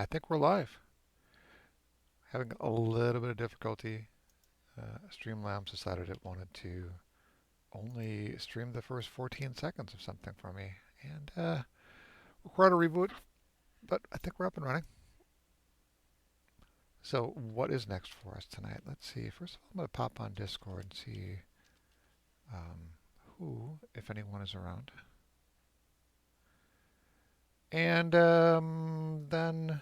I think we're live. Having a little bit of difficulty. Streamlabs decided it wanted to only stream the first 14 seconds of something for me. And required a reboot, but I think we're up and running. So what is next for us tonight? Let's see. First of all, I'm going to pop on Discord and see who, if anyone, is around. And then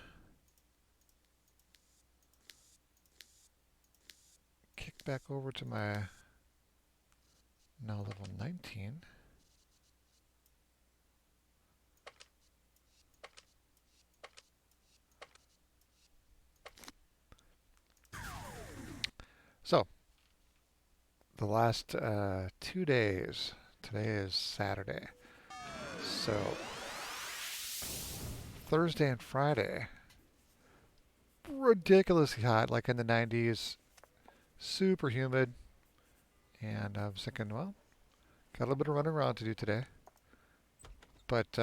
kick back over to my now level 19. So, the last 2 days, today is Saturday. So, Thursday and Friday, ridiculously hot, like in the 90s, super humid. And I was thinking, well, got a little bit of running around to do today. But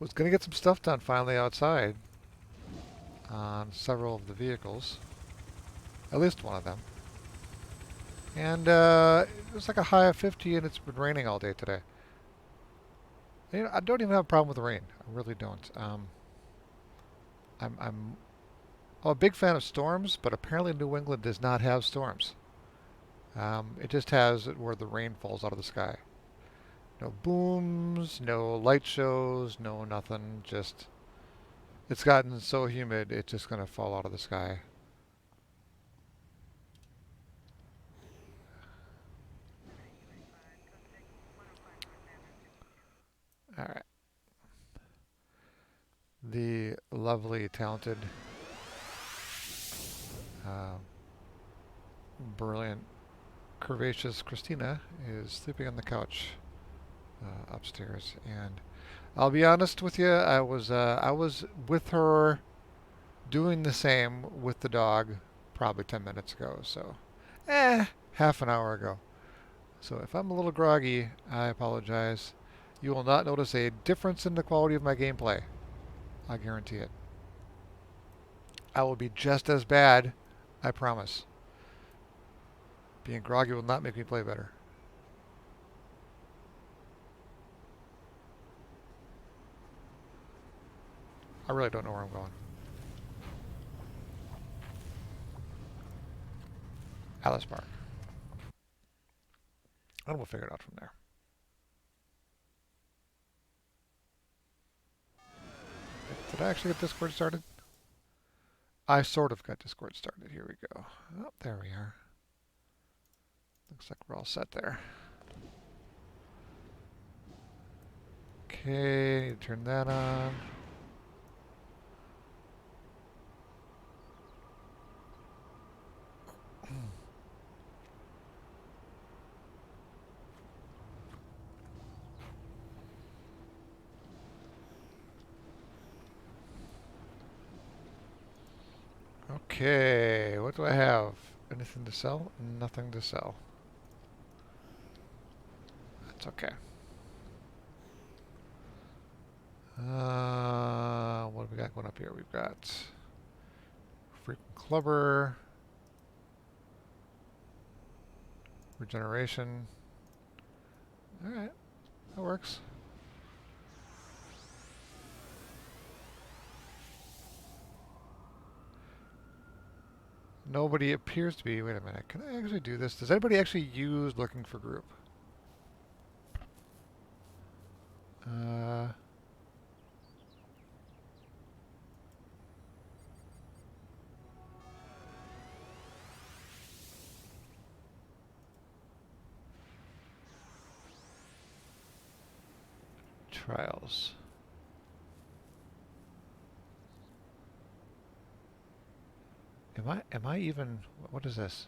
was going to get some stuff done finally outside on several of the vehicles, at least one of them. And it was like a high of 50, and it's been raining all day today. You know, I don't even have a problem with the rain. I really don't. I'm a big fan of storms, but apparently New England does not have storms. It just has it where the rain falls out of the sky. No booms, no light shows, no nothing. Just it's gotten so humid, it's just gonna fall out of the sky. All right. The lovely, talented, uh, brilliant, curvaceous Christina is sleeping on the couch upstairs, and I'll be honest with you, I was with her doing the same with the dog probably 10 minutes ago. So, half an hour ago. So if I'm a little groggy, I apologize. You will not notice a difference in the quality of my gameplay. I guarantee it. I will be just as bad, I promise. Being groggy will not make me play better. I really don't know where I'm going. Alice Park. And we'll figure it out from there. Did I actually get Discord started? I sort of got Discord started. Here we go. Oh, there we are. Looks like we're all set there. Okay, need to turn that on. Okay, what do I have? Anything to sell? Nothing to sell. That's okay. What do we got going up here? We've got Freakin Clubber, Regeneration. Alright, that works. Nobody appears to be. Wait a minute. Can I actually do this? Does anybody actually use looking for group? Uh, Trials. Am I even, what is this?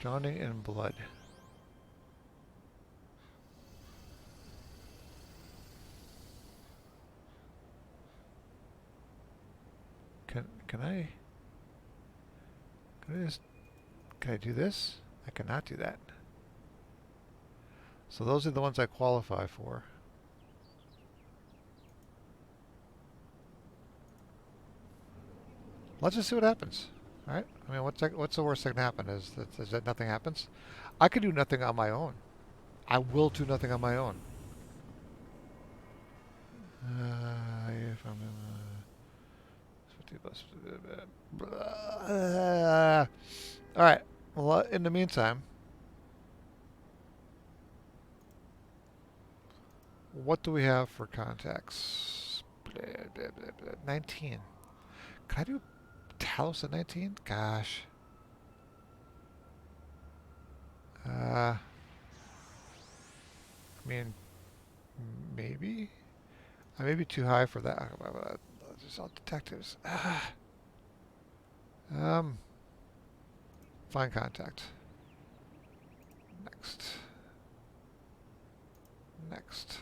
Drowning in blood. Can I just Can I do this? I cannot do that. So those are the ones I qualify for. Let's just see what happens. All right. I mean, what's the worst that can happen? Is that nothing happens? I could do nothing on my own. I will do nothing on my own. If I'm all right. Well, in the meantime, what do we have for contacts? 19. Can I do Talos at 19? Gosh. I mean, maybe. I may be too high for that. Just all detectives. Um, find contact. Next. Next.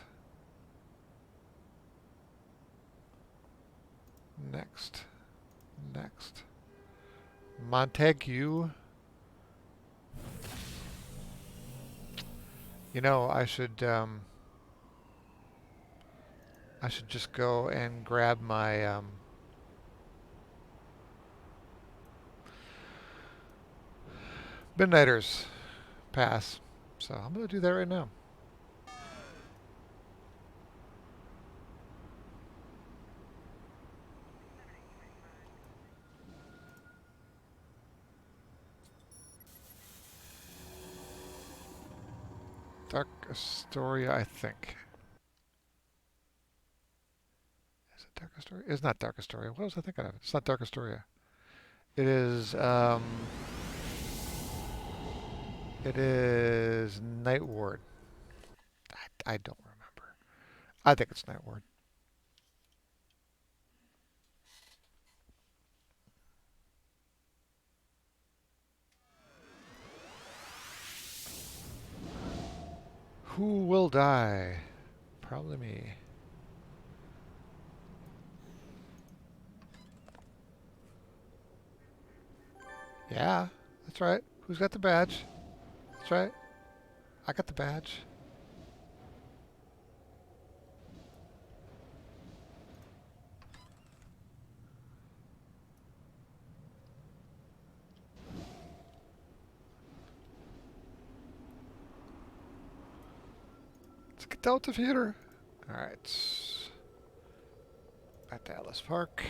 Next. Next. Montague. You know, I should just go and grab my Midnighters pass. So I'm going to do that right now. Dark Astoria, I think. Is it Dark Astoria? It's not Dark Astoria. What was I thinking of? It's not Dark Astoria. It is, it is Night Ward. I don't remember. I think it's Night Ward. Who will die? Probably me. Yeah, that's right. Who's got the badge? That's right. I got the badge. Let's get down to theater. All right. At Dallas Park.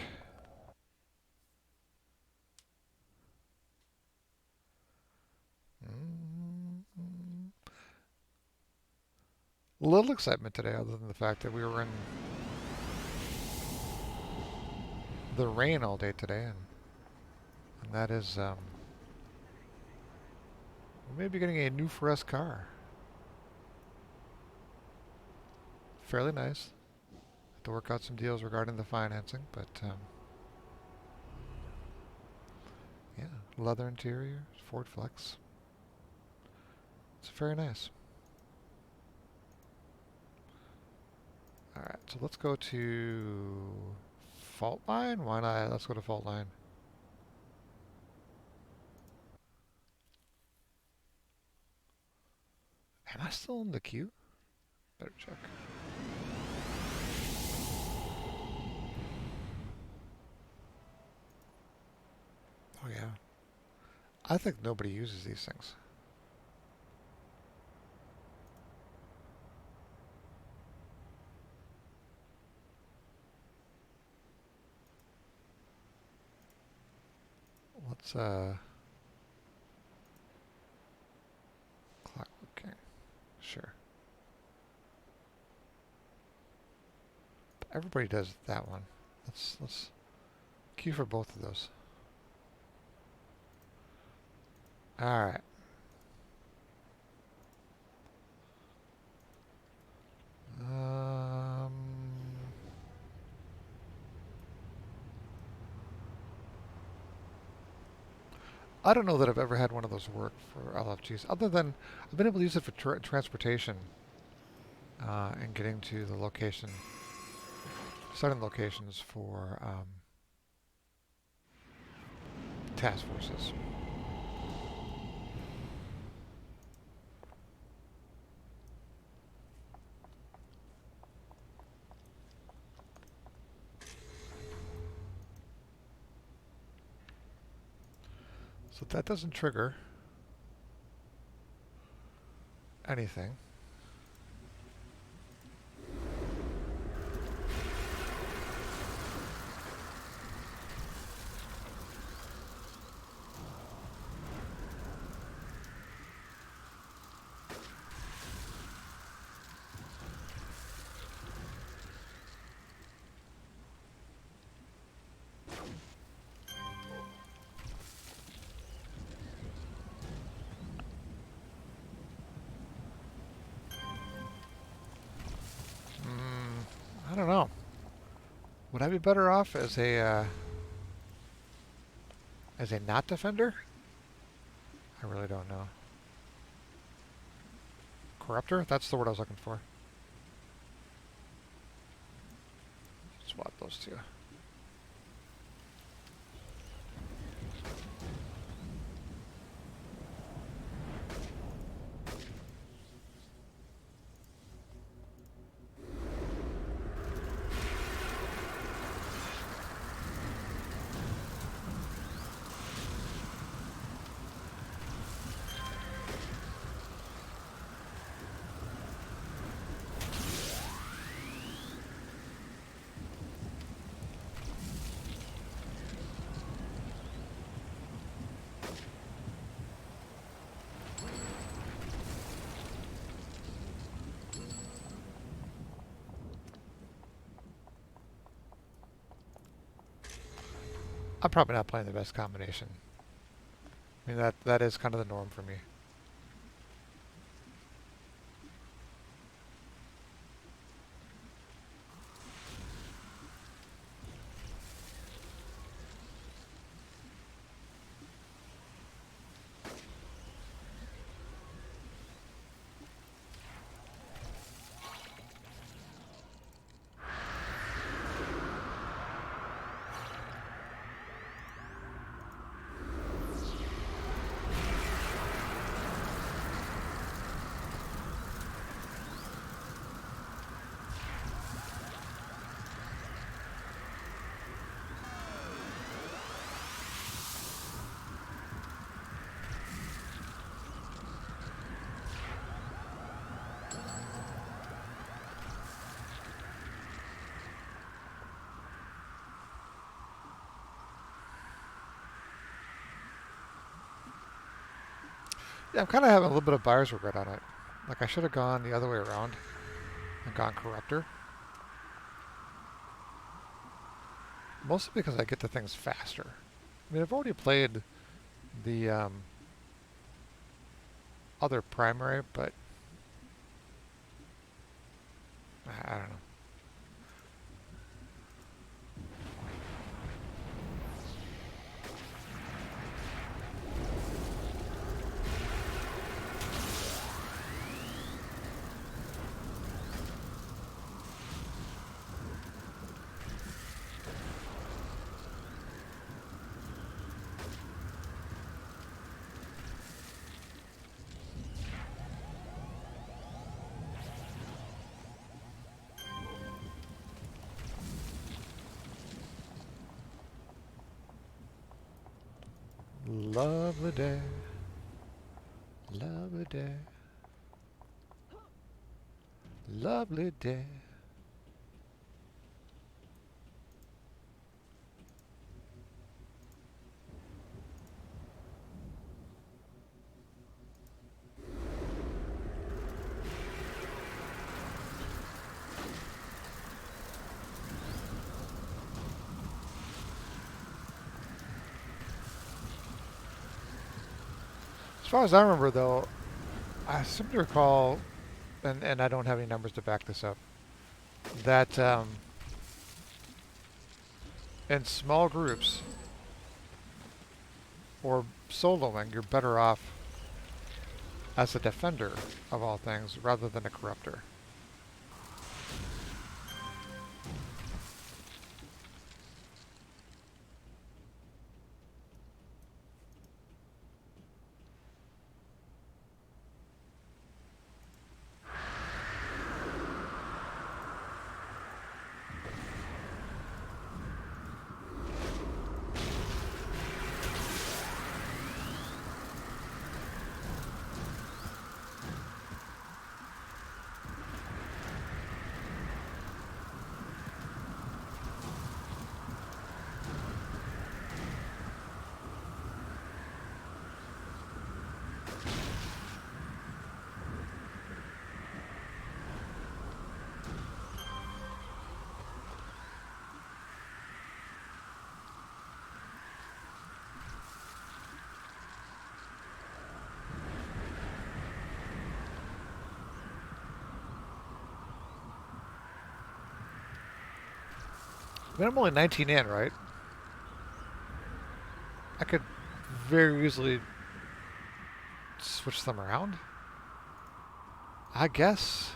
A little excitement today, other than the fact that we were in the rain all day today, and that is, we may be getting a new for us car. Fairly nice. Have to work out some deals regarding the financing, but yeah, leather interior, Ford Flex. It's very nice. All right, so let's go to Fault Line. Why not? Let's go to Fault Line. Am I still in the queue? Better check. Oh yeah. I think nobody uses these things. Let's Clockwork King. Sure. Everybody does that one. Let's queue for both of those. All right. I don't know that I've ever had one of those work for LFGs, other than I've been able to use it for transportation and getting to the location, certain locations for task forces. So that doesn't trigger anything. I don't know. Would I be better off as a not defender? I really don't know. Corruptor? That's the word I was looking for. Swap those two. I'm probably not playing the best combination. I mean, that is kind of the norm for me. Yeah, I'm kind of having a little bit of buyer's regret on it. Like, I should have gone the other way around and gone Corruptor. Mostly because I get to things faster. I mean, I've already played the other primary, but I don't know. Lovely day. Lovely day. Lovely day. As far as I remember, though, I seem to recall, and I don't have any numbers to back this up, that in small groups or soloing, you're better off as a defender of all things rather than a corruptor. I mean, I'm only 19 in, right? I could very easily switch them around. I guess.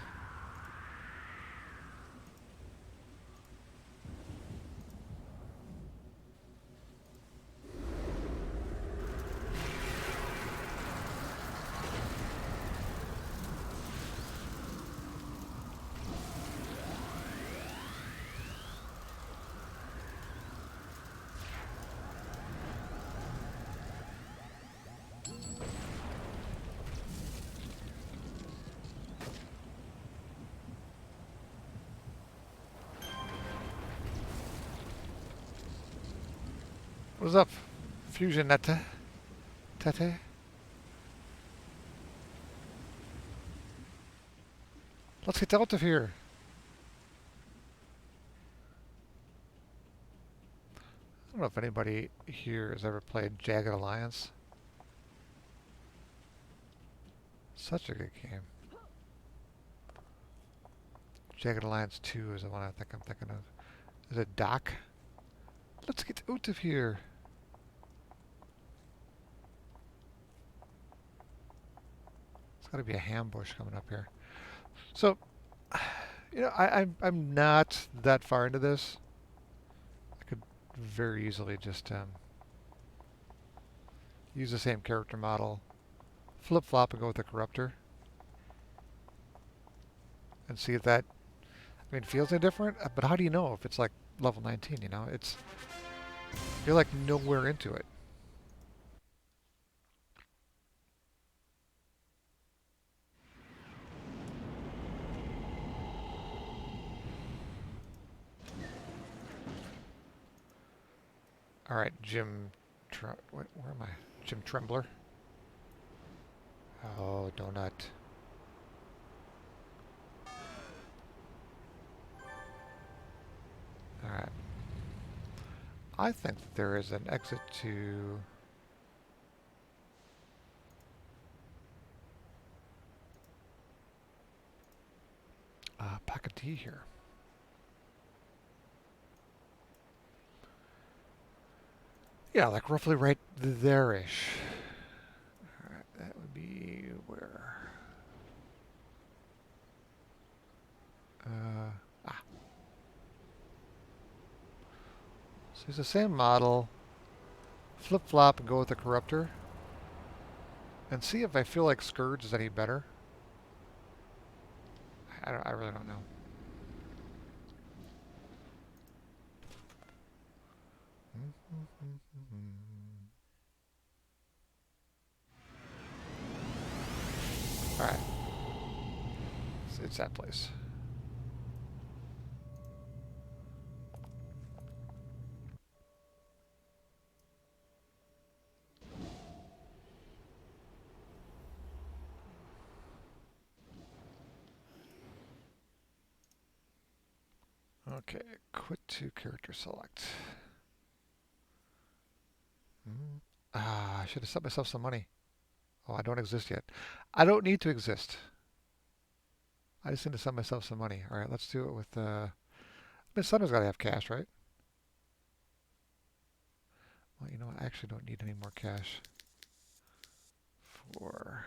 What's up, Fusion Netta? Tete? Let's get out of here. I don't know if anybody here has ever played Jagged Alliance. Such a good game. Jagged Alliance 2 is the one I think I'm thinking of. Is it Doc? Let's get out of here. There's got to be a ham bush coming up here. So, I'm not that far into this. I could very easily just use the same character model, flip flop, and go with the corruptor, and see if that feels any different. But how do you know if it's like level 19? You're like nowhere into it. All right, where am I? Jim Trembler. Oh, donut. All right. I think that there is an exit to pack of tea here. Yeah, like roughly right there-ish. All right, that would be where? Uh, ah. So it's the same model. Flip-flop and go with the corruptor. And see if I feel like Scourge is any better. I really don't know. All right. It's that place. Okay, quit to character select. I should have set myself some money. Oh, I don't exist yet. I don't need to exist. I just need to set myself some money. All right, let's do it with. Miss Sutter's got to have cash, right? Well, you know what? I actually don't need any more cash for.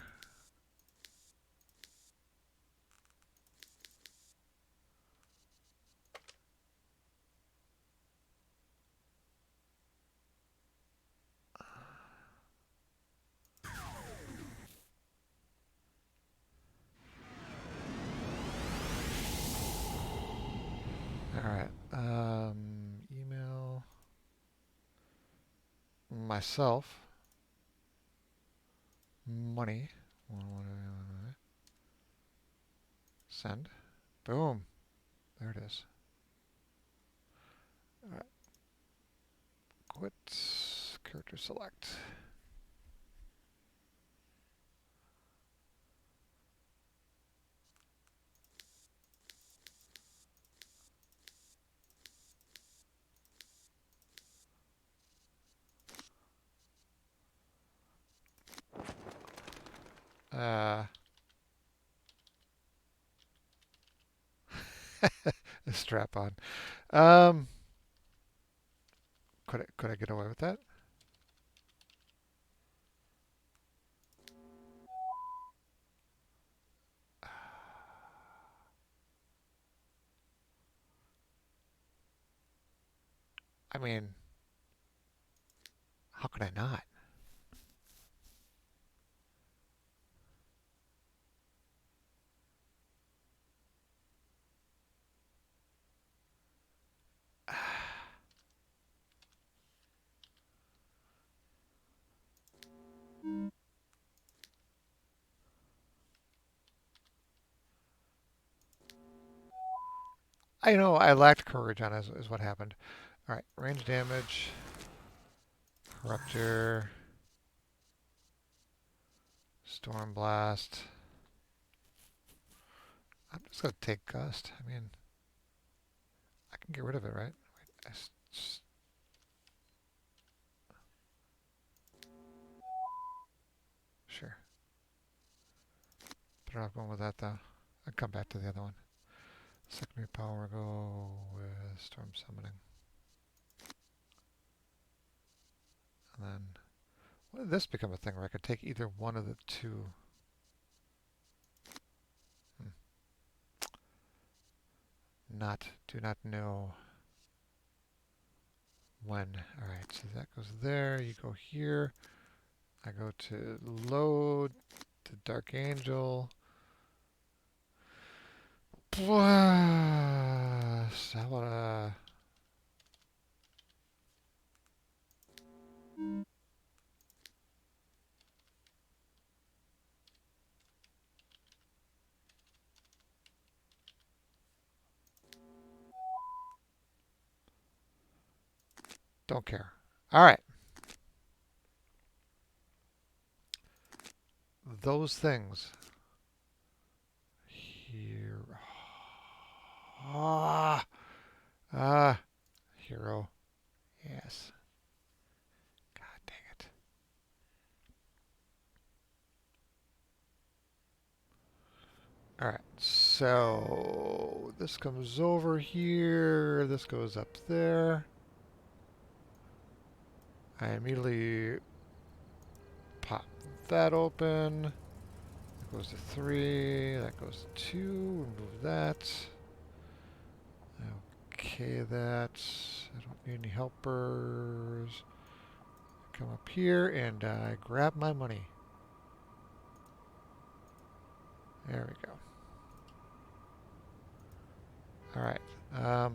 All right. Email myself money. Send. Boom. There it is. All right. Quit. Character select. Uh, strap on. Um, Could I get away with that? I mean, how could I not? I know I lacked courage on is what happened. All right, range damage, Rupture, Storm Blast. I'm just gonna take Gust. I mean, I can get rid of it, right? Wait, sure. Better not going with that though. I'll come back to the other one. Secondary power, go with Storm Summoning. And then, when did this become a thing where I could take either one of the two? Hmm. Do not know when. Alright, so that goes there, you go here. I go to load, to Dark Angel. Plus, I wanna... Don't care. Alright. Those things. Here. Ah. Ah. Hero. Yes. God dang it. Alright, so this comes over here, this goes up there. I immediately pop that open. That goes to 3, that goes to 2, remove that. Okay, that. I don't need any helpers. Come up here and grab my money. There we go. Alright. I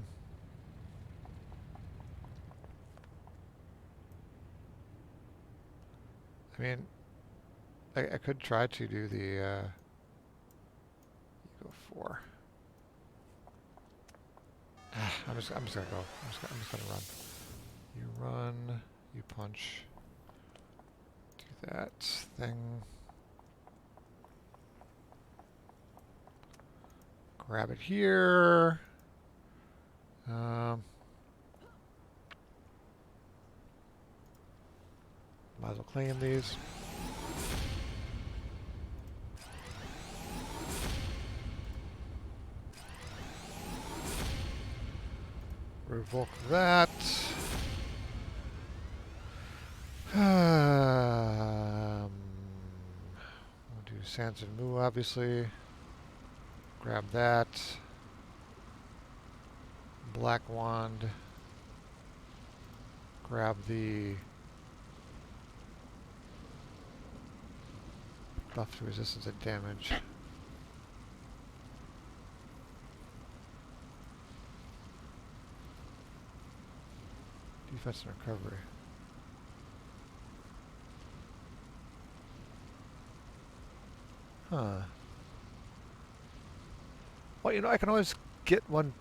mean, I could try to do the, you go 4. I'm just gonna go. I'm just gonna run. You run, you punch. Do that thing. Grab it here. Might as well claim these. Revoke that. We'll do Sans and Moo, obviously. Grab that. Black Wand. Grab the buff to resistance and damage. Defense and recovery. Huh. Well, you know, I can always get one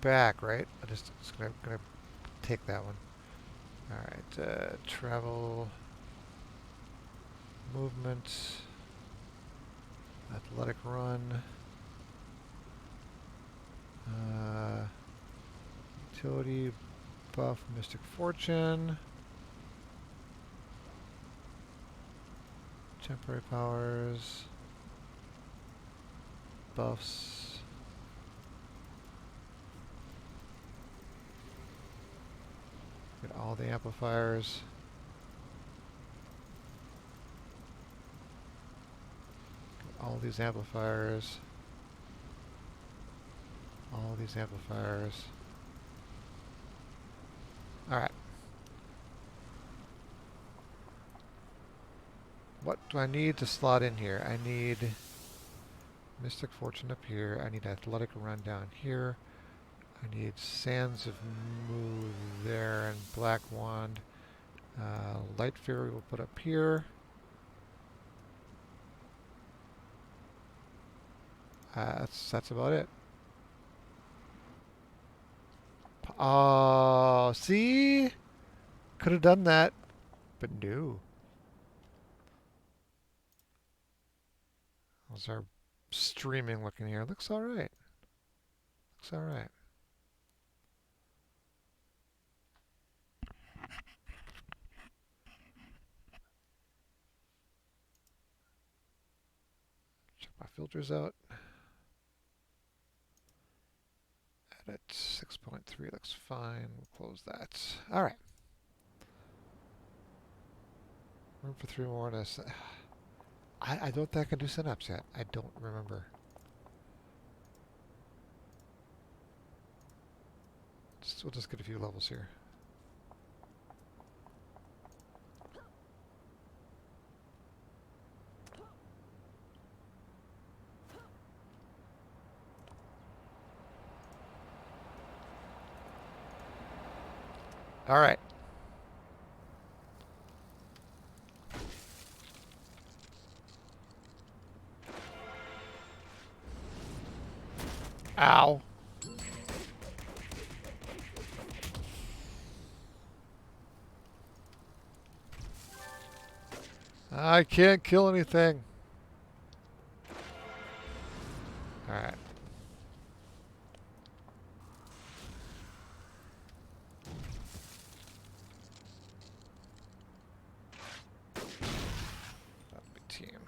back, right? I'm just gonna take that one. All right, travel, movement, athletic run, utility buff, Mystic Fortune, temporary powers, buffs. Get all the amplifiers. Get all these amplifiers. All these amplifiers. Alright. What do I need to slot in here? I need Mystic Fortune up here. I need Athletic Run down here. I need Sands of Moo there and Black Wand. Light Fairy we'll put up here. That's about it. Oh, see? Could have done that, but no. How's our streaming looking here? Looks all right. Looks all right. Check my filters out. Edit 6.3 looks fine. We'll close that. All right. Room for 3 more. I don't think I can do synapse yet. I don't remember. We'll just get a few levels here. All right. Ow. I can't kill anything. All right. That'll be team.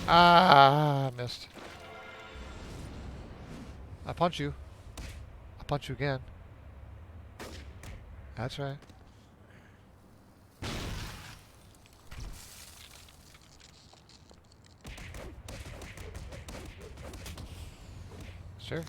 Ah, missed. I punch you. I punch you again. That's right. Sure.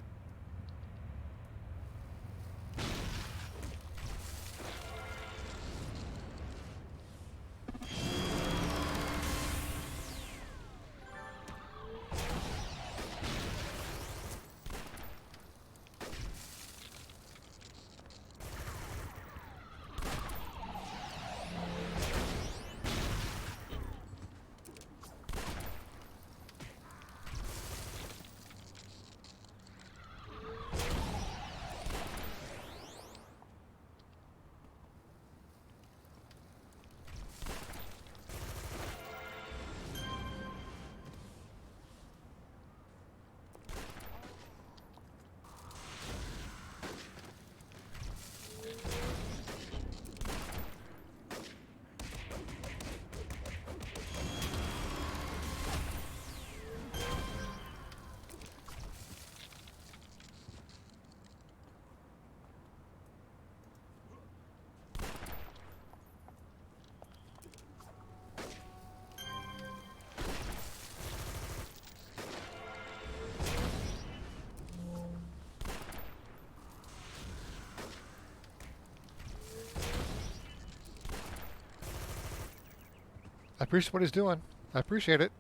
I appreciate what he's doing. I appreciate it.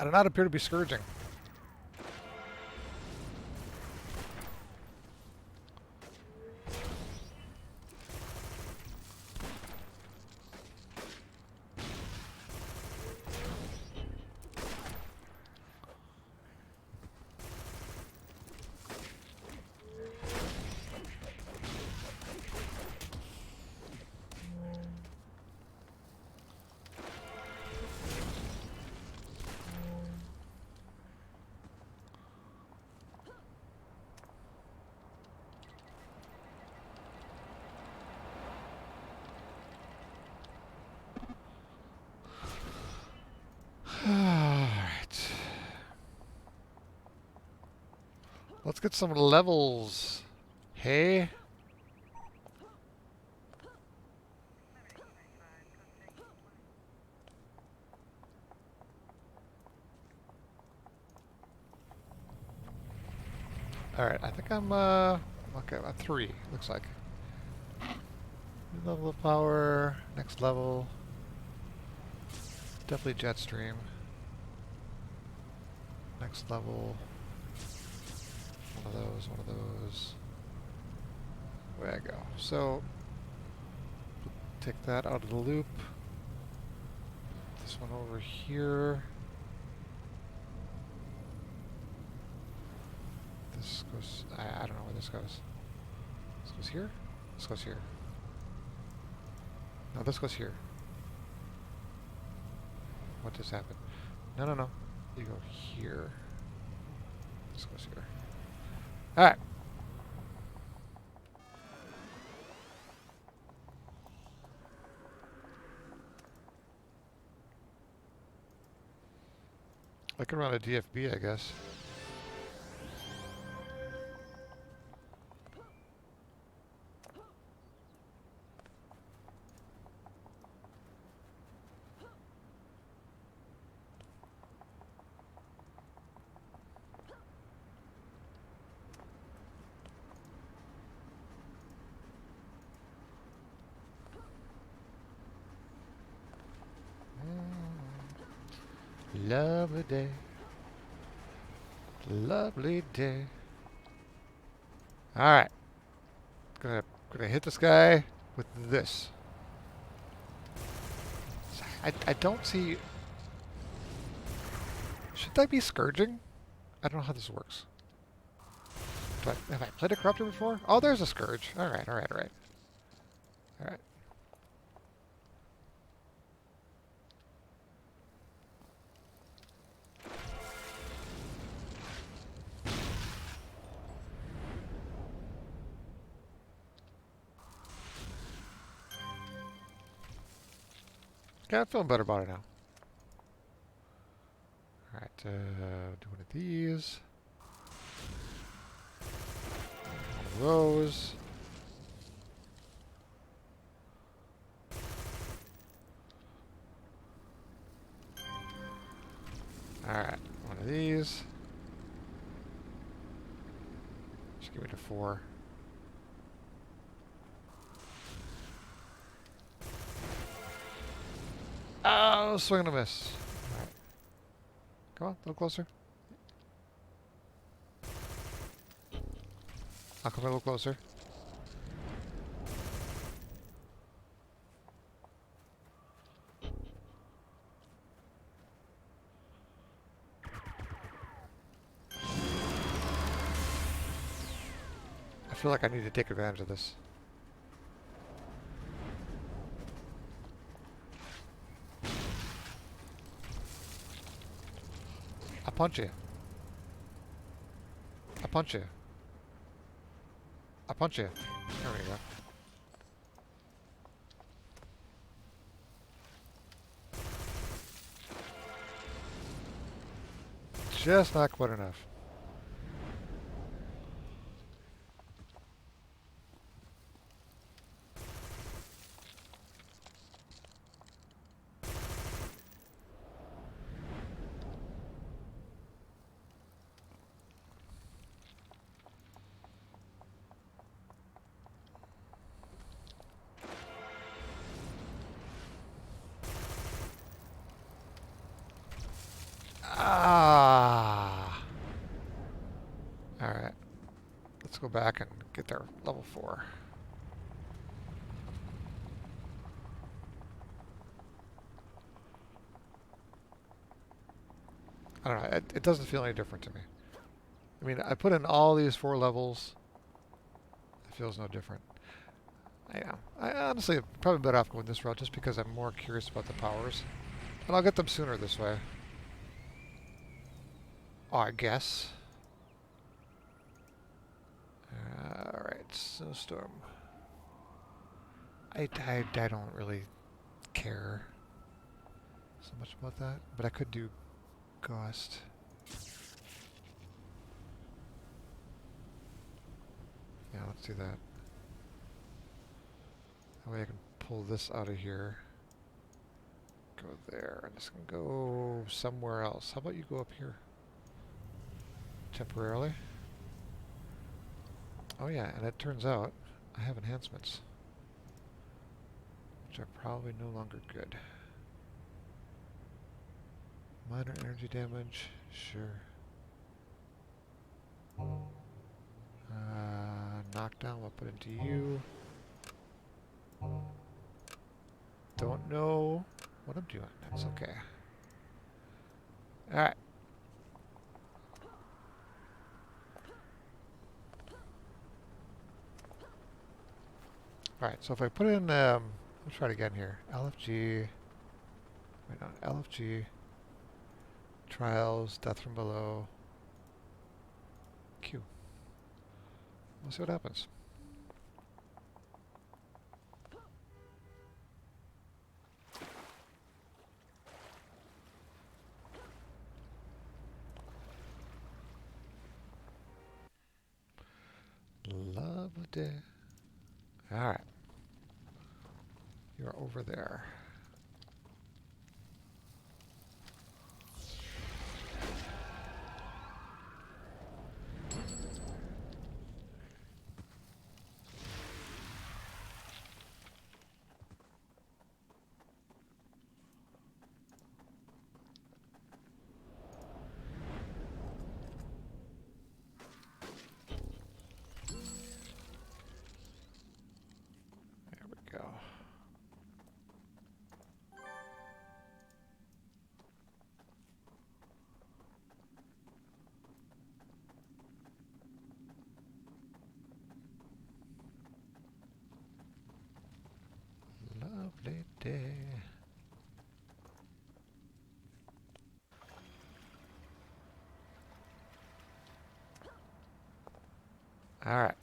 I do not appear to be scourging. Alright. Let's get some levels. Hey? Alright, I think I'm, okay, I'm at 3, looks like. New level of power, next level. Definitely Jetstream. Next level. One of those, one of those. Where I go. So, take that out of the loop. This one over here. This goes, I don't know where this goes. This goes here? This goes here. No, this goes here. What just happened? No, no, no. You go here. This goes here. Alright. I can run a DFB, I guess. Lovely day. Lovely day. Alright. Gonna hit this guy with this. I don't see... Should I be scourging? I don't know how this works. Have I played a corruptor before? Oh, there's a scourge. Alright, alright, alright. Alright. Yeah, I'm feeling better about it now. Alright, do one of these. One of those. Alright, one of these. Just give me to 4. Oh, swing and a miss. Alright. Come on, a little closer. I'll come a little closer. I feel like I need to take advantage of this. I punch you. I punch you. I punch you. There we go. Just not quite enough. go back and get their level 4. I don't know. It doesn't feel any different to me. I mean, I put in all these 4 levels. It feels no different. I honestly probably better off going this route just because I'm more curious about the powers. And I'll get them sooner this way. Oh, I guess. Alright, snowstorm. I don't really care so much about that, but I could do gust. Yeah, let's do that. That way I can pull this out of here. Go there, and this can go somewhere else. How about you go up here? Temporarily? Oh yeah, and it turns out I have enhancements, which are probably no longer good. Minor energy damage, sure. Knockdown, we'll put into you. Don't know what I'm doing. That's okay. Alright. Alright, so if I put in, let's try it again here. LFG, wait, no, LFG, trials, death from below, Q. We'll see what happens. Lovely. Alright. You're over there. There we go. Lovely day. Alright.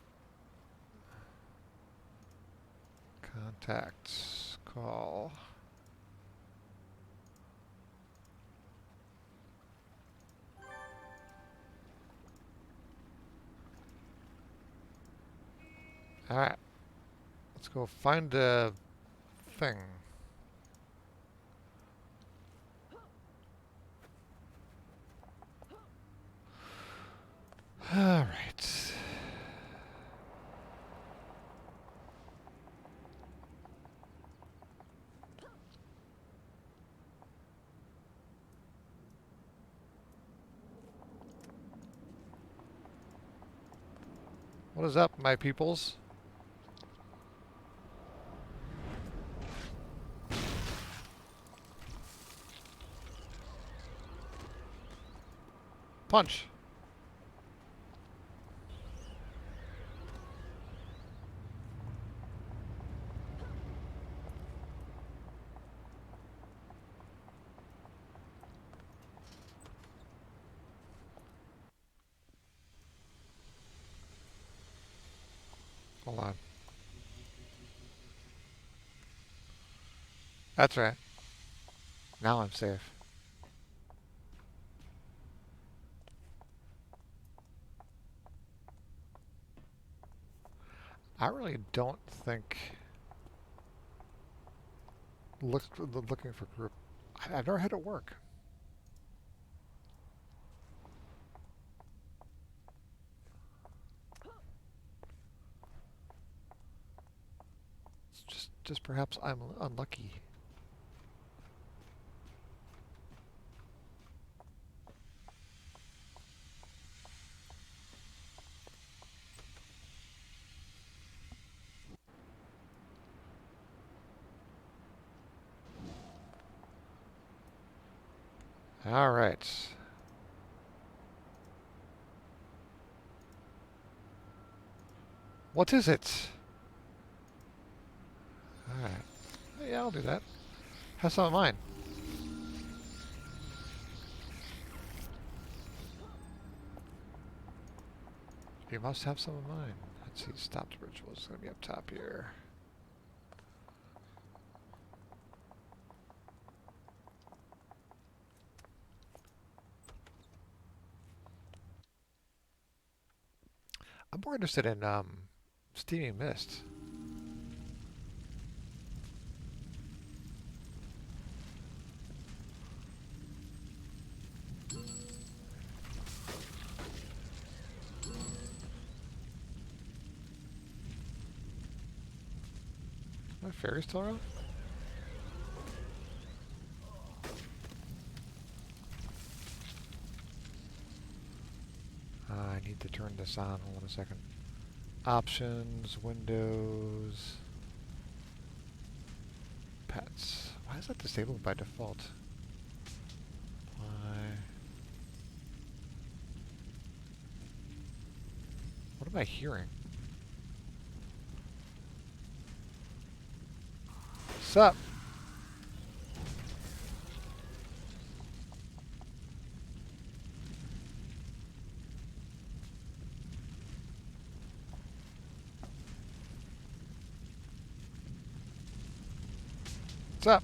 Contacts. Call. Alright. Let's go find the thing. Alright. What is up, my peoples? Punch. Hold on. That's right. Now I'm safe. I really don't think looking for group. I've never had it work. It's just perhaps I'm unlucky. All right. What is it? All right. Yeah, I'll do that. Have some of mine. You must have some of mine. Let's see. Stopped ritual is going to be up top here. I'm more interested in steaming mist. My fairy still around? I need to turn this on. Hold on a second. Options, Windows, pets. Why is that disabled by default? Why? What am I hearing? Sup? What's up?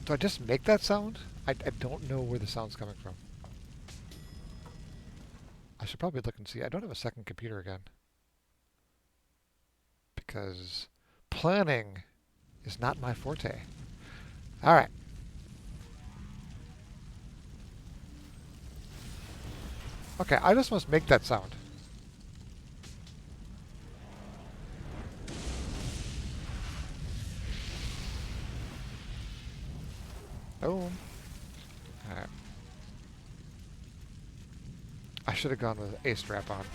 Do I just make that sound? I don't know where the sound's coming from. I should probably look and see. I don't have a second computer again. Because planning is not my forte. Alright. Okay, I just must make that sound. Boom. Alright. I should have gone with a strap on.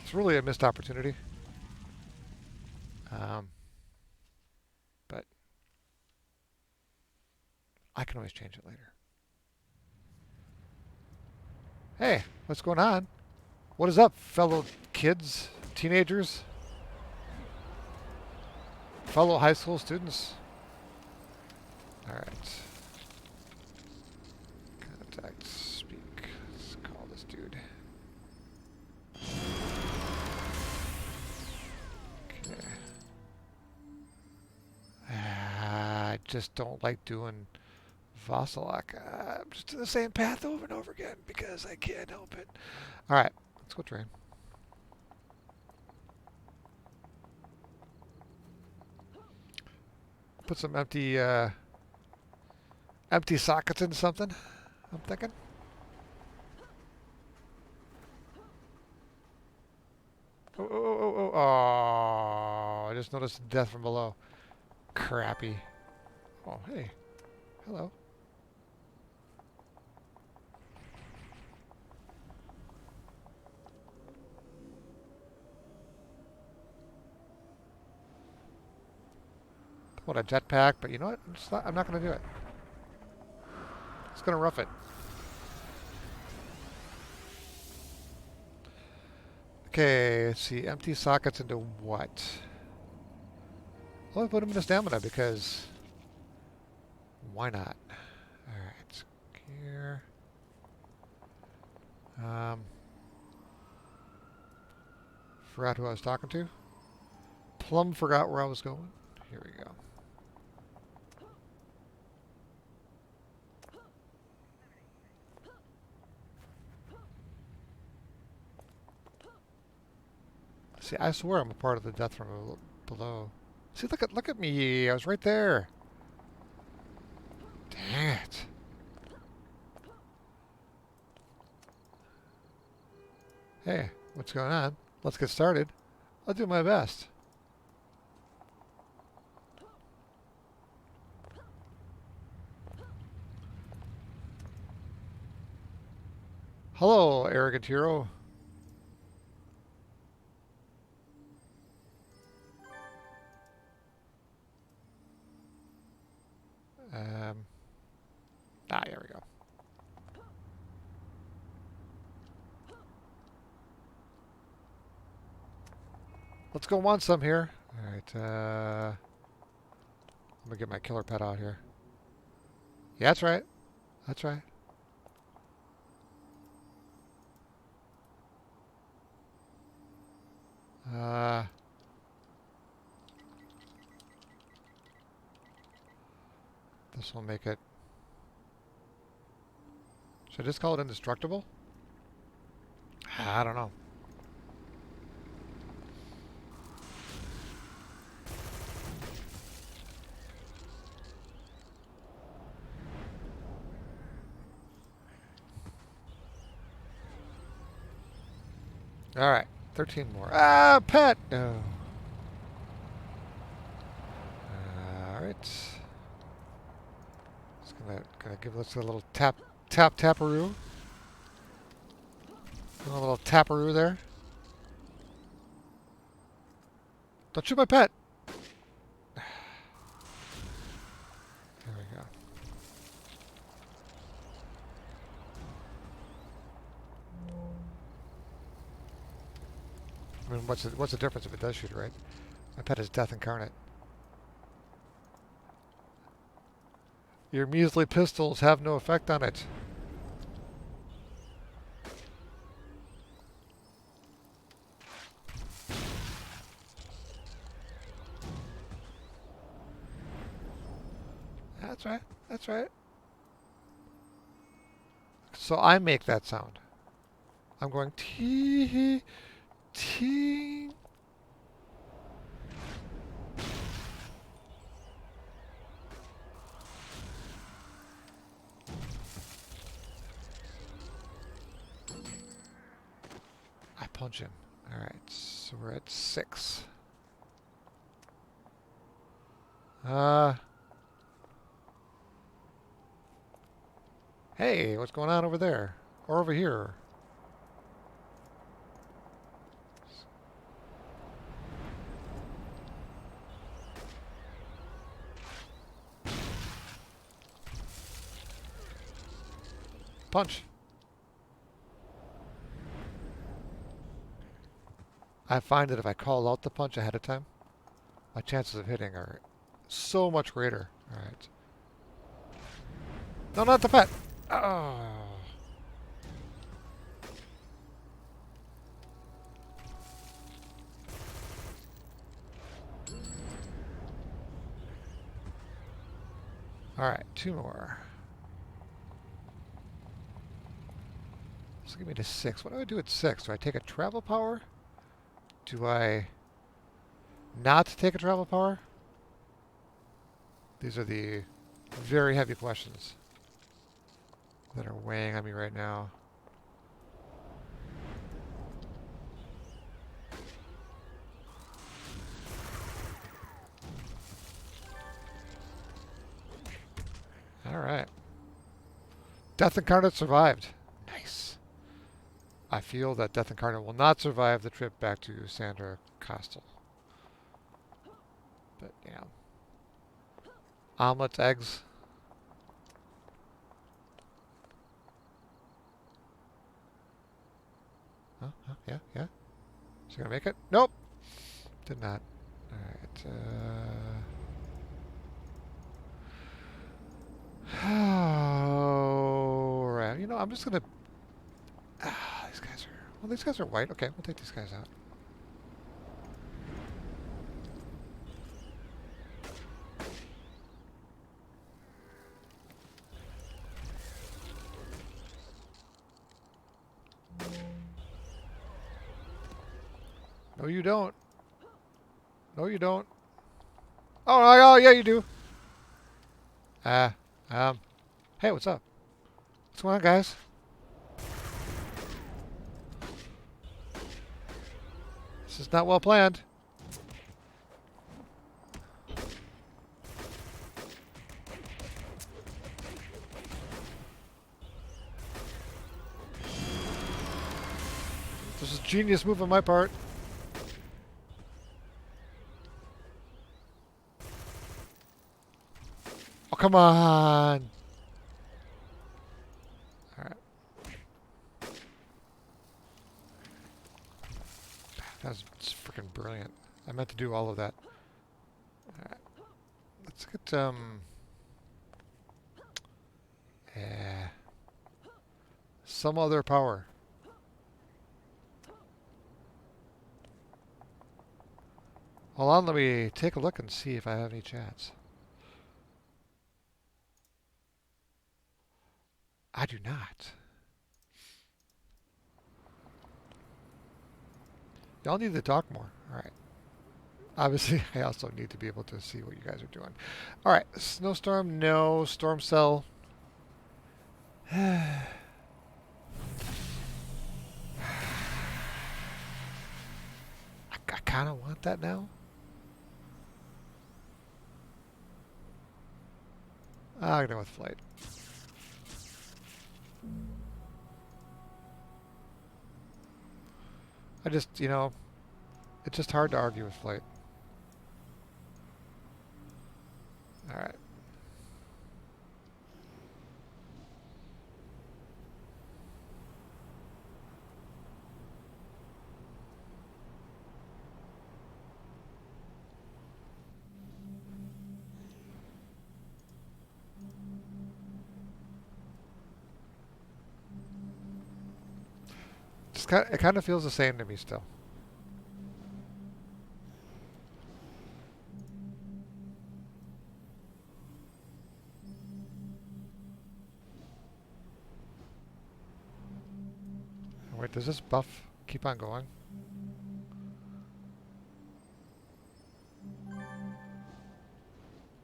It's really a missed opportunity. But I can always change it later. Hey, what's going on? What is up, fellow kids, teenagers, fellow high school students? Alright. Contact, speak. Let's call this dude. Okay. I just don't like doing Vassalak. I'm just in the same path over and over again because I can't help it. Alright, let's go train. Put some empty sockets in something, I'm thinking. Oh, I just noticed death from below. Crappy. Oh, hey. Hello. What, a jetpack? But you know what? I'm not going to do it. It's going to rough it. Okay, let's see. Empty sockets into what? Well, I put them into stamina because why not? Alright, here. Forgot who I was talking to. Plum forgot where I was going. Here we go. See, I swear I'm a part of the death from below. See, look at me. I was right there. Dang it. Hey, what's going on? Let's get started. I'll do my best. Hello, arrogant hero. Um, here we go. Let's go want some here. All right. I'm gonna get my killer pet out here. Yeah, that's right. That's right. Uh, this will make it. Should I just call it indestructible? I don't know. All right, 13 more. Ah, pet. No. All right. Just gonna give this a little taparoo. A little taparoo there. Don't shoot my pet. There we go. I mean, what's the difference if it does shoot, right? My pet is death incarnate. Your measly pistols have no effect on it. That's right. That's right. So I make that sound. I'm going tee tee. I punch him. All right, so we're at 6. Hey, what's going on over there? Or over here? Punch. I find that if I call out the punch ahead of time, my chances of hitting are so much greater. All right. No, not the pet. Oh. All right, 2 more. So give me to 6. What do I do at 6? Do I take a travel power? Do I not take a travel power? These are the very heavy questions that are weighing on me right now. All right. Death Incarnate survived. Nice. I feel that Death Incarnate will not survive the trip back to Sandra Costal. But, yeah. Omelets, eggs. Huh? Yeah, yeah. Is he going to make it? Nope. Did not. All right. All right. You know, I'm just going to... these guys are... Well, these guys are white. Okay, we'll take these guys out. No, you don't. No, you don't. Oh, yeah, you do. Hey, what's up? What's going on, guys? This is not well planned. This is a genius move on my part. Oh, come on. All right. That was freaking brilliant. I meant to do all of that. All right. Let's get, some other power. Hold on, let me take a look and see if I have any chats. I do not. Y'all need to talk more. All right. Obviously, I also need to be able to see what you guys are doing. All right. Snowstorm, no. Storm cell. I kind of want that now. I'll go with flight. I just, you know, it's just hard to argue with flight. All right. It kind of feels the same to me still. Wait, does this buff keep on going?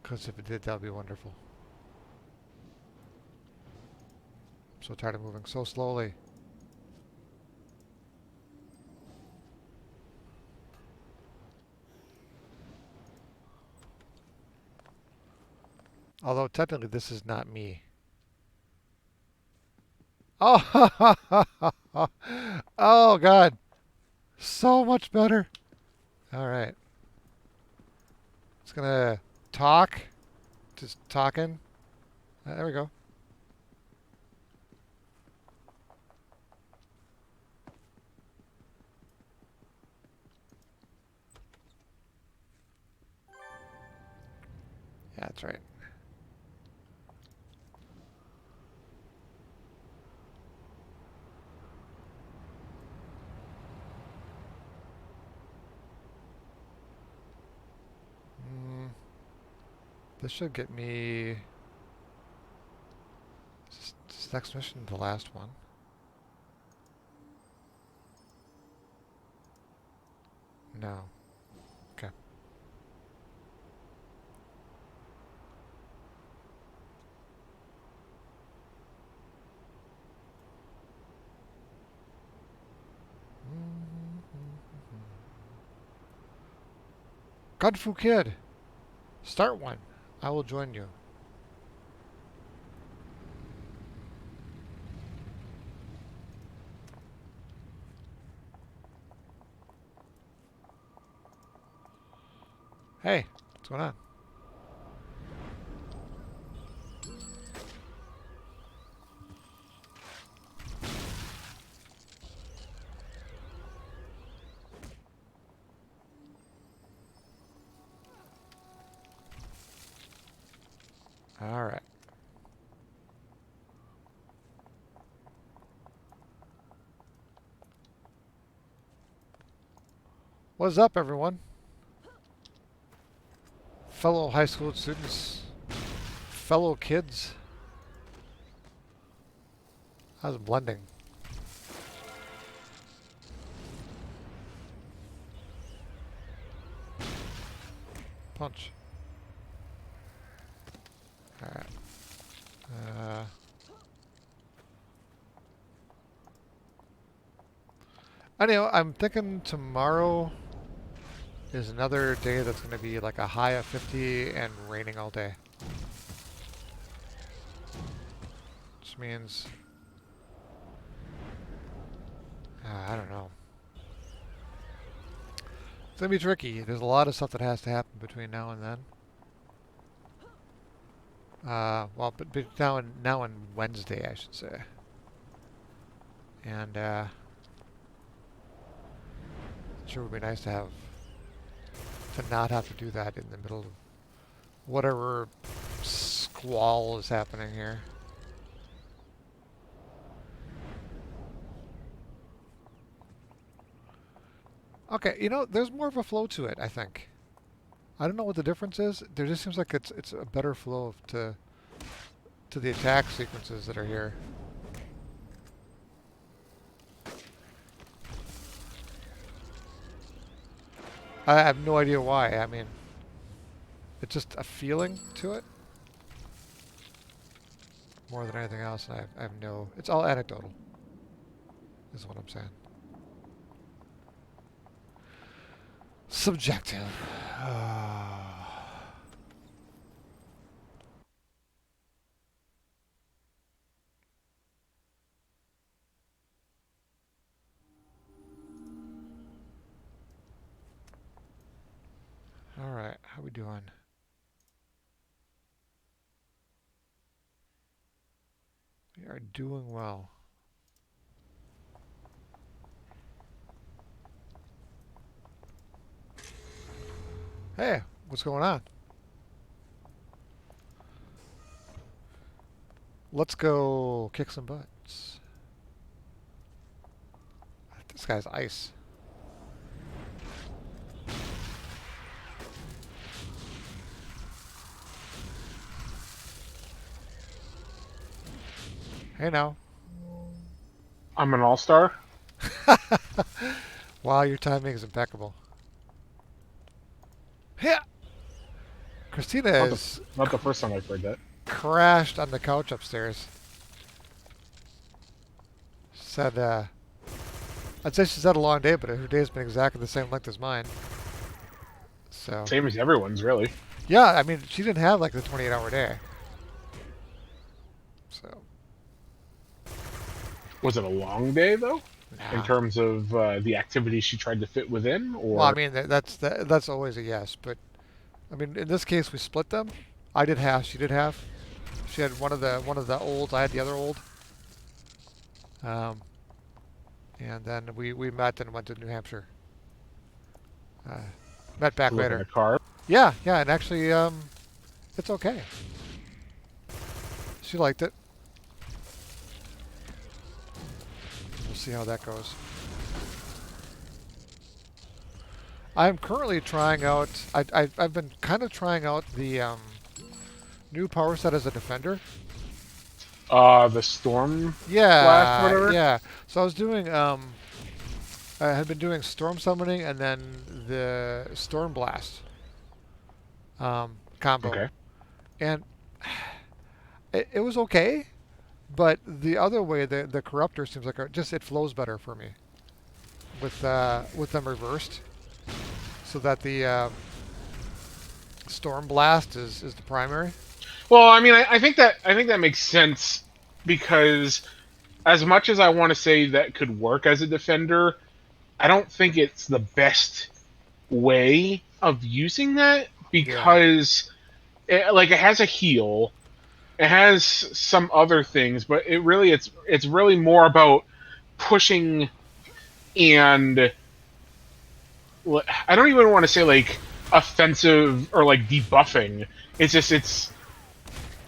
Because if it did, that would be wonderful. I'm so tired of moving so slowly. Although technically this is not me. Oh, oh God. So much better. All right. It's going to talk. Just talking. There we go. Yeah, that's right. This should get me... Is this next mission the last one? No. Okay. Kung Fu Kid! Start one. I will join you. Hey, what's going on? All right. What's up, everyone? Fellow high school students, fellow kids. How's blending? Punch. All right. Anyway, I'm thinking tomorrow is another day that's going to be like a high of 50 and raining all day. Which means... I don't know. It's gonna be tricky. There's a lot of stuff that has to happen between now and then. Well, but now and Wednesday, I should say. And it sure would be nice to not have to do that in the middle of whatever squall is happening here. Okay, there's more of a flow to it, I think. I don't know what the difference is. There just seems like it's a better flow to the attack sequences that are here. I have no idea why. I mean, it's just a feeling to it more than anything else. And I have no. It's all anecdotal, is what I'm saying. Subjective. All right, how we doing? We are doing well. Hey, what's going on? Let's go kick some butts. This guy's ice. Hey now. I'm an all-star. Wow, your timing is impeccable. Yeah. Christina Not the is not the first time I've heard that. crashed on the couch upstairs. Said, I'd say she's had a long day, but her day's been exactly the same length as mine. So, Same as everyone's, really. yeah, I mean, she didn't have like the 28-hour day. So, Was it a long day though, in nah. terms of the activities she tried to fit within, Well, I or mean, that's always a yes, but I mean, in this case, we split them. I did half, she did half. She had one of the olds, I had the other old. Um, and then we met and went to New Hampshire. Uh, met back to look in later. the car? Yeah, yeah, and actually, it's okay. She liked it. We'll see how that goes. I'm currently trying out. I've been kind of trying out the new power set as a defender. The storm blast, Yeah, whatever. yeah. So I was doing. I had been doing storm summoning and then the storm blast combo, Okay. and it was okay. But the other way, the corruptor seems like just it flows better for me with them reversed, so that the storm blast is the primary. Well, I mean, I think that makes sense because as much as I want to say that could work as a defender, I don't think it's the best way of using that Yeah, because it has a heal. It has some other things, but it's really more about pushing and I don't even want to say like offensive or like debuffing. It's just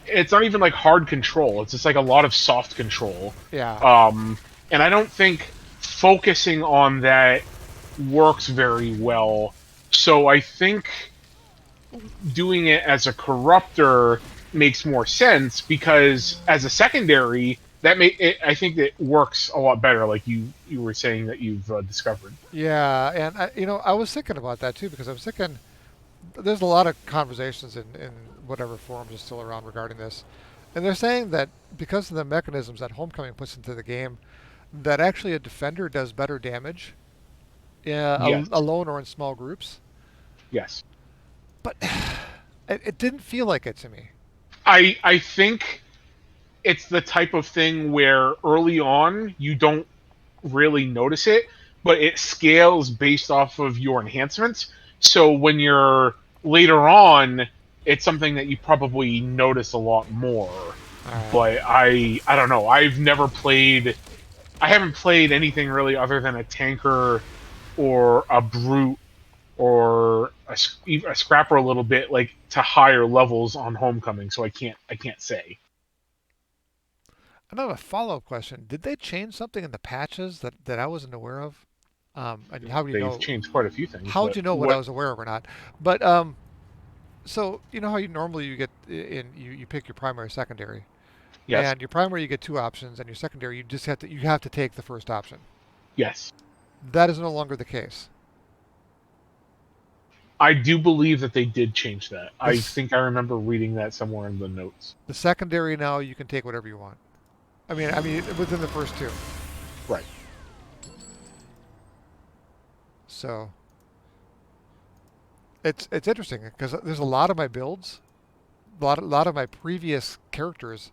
it's not even like hard control. It's just like a lot of soft control. yeah, Um, and I don't think focusing on that works very well. So I think doing it as a corruptor makes more sense because as a secondary, I think that works a lot better. Like you were saying that you've discovered. yeah. And I was thinking about that too because I was thinking there's a lot of conversations in whatever forums are still around regarding this, and they're saying that because of the mechanisms that Homecoming puts into the game, that actually a defender does better damage, Yes, alone or in small groups. yes. But it didn't feel like it to me. I think it's the type of thing where early on you don't really notice it, but it scales based off of your enhancements. So when you're later on, it's something that you probably notice a lot more. All right. But I don't know. I haven't played anything really other than a tanker or a brute or a scrapper a little bit like to higher levels on Homecoming. So I can't say. Another follow-up question: did they change something in the patches that I wasn't aware of? And how do you They've know? changed quite a few things, How would but you know what I what? was aware of or not? But so you know how you normally you get in you pick your primary secondary, Yes, and your primary you get two options, and your secondary you have to take the first option. yes. That is no longer the case. I do believe that they did change that. I This think I remember reading that somewhere in the notes. the secondary now you can take whatever you want. I mean within the first two. Right. So it's interesting because there's a lot of my builds, a lot of my previous characters.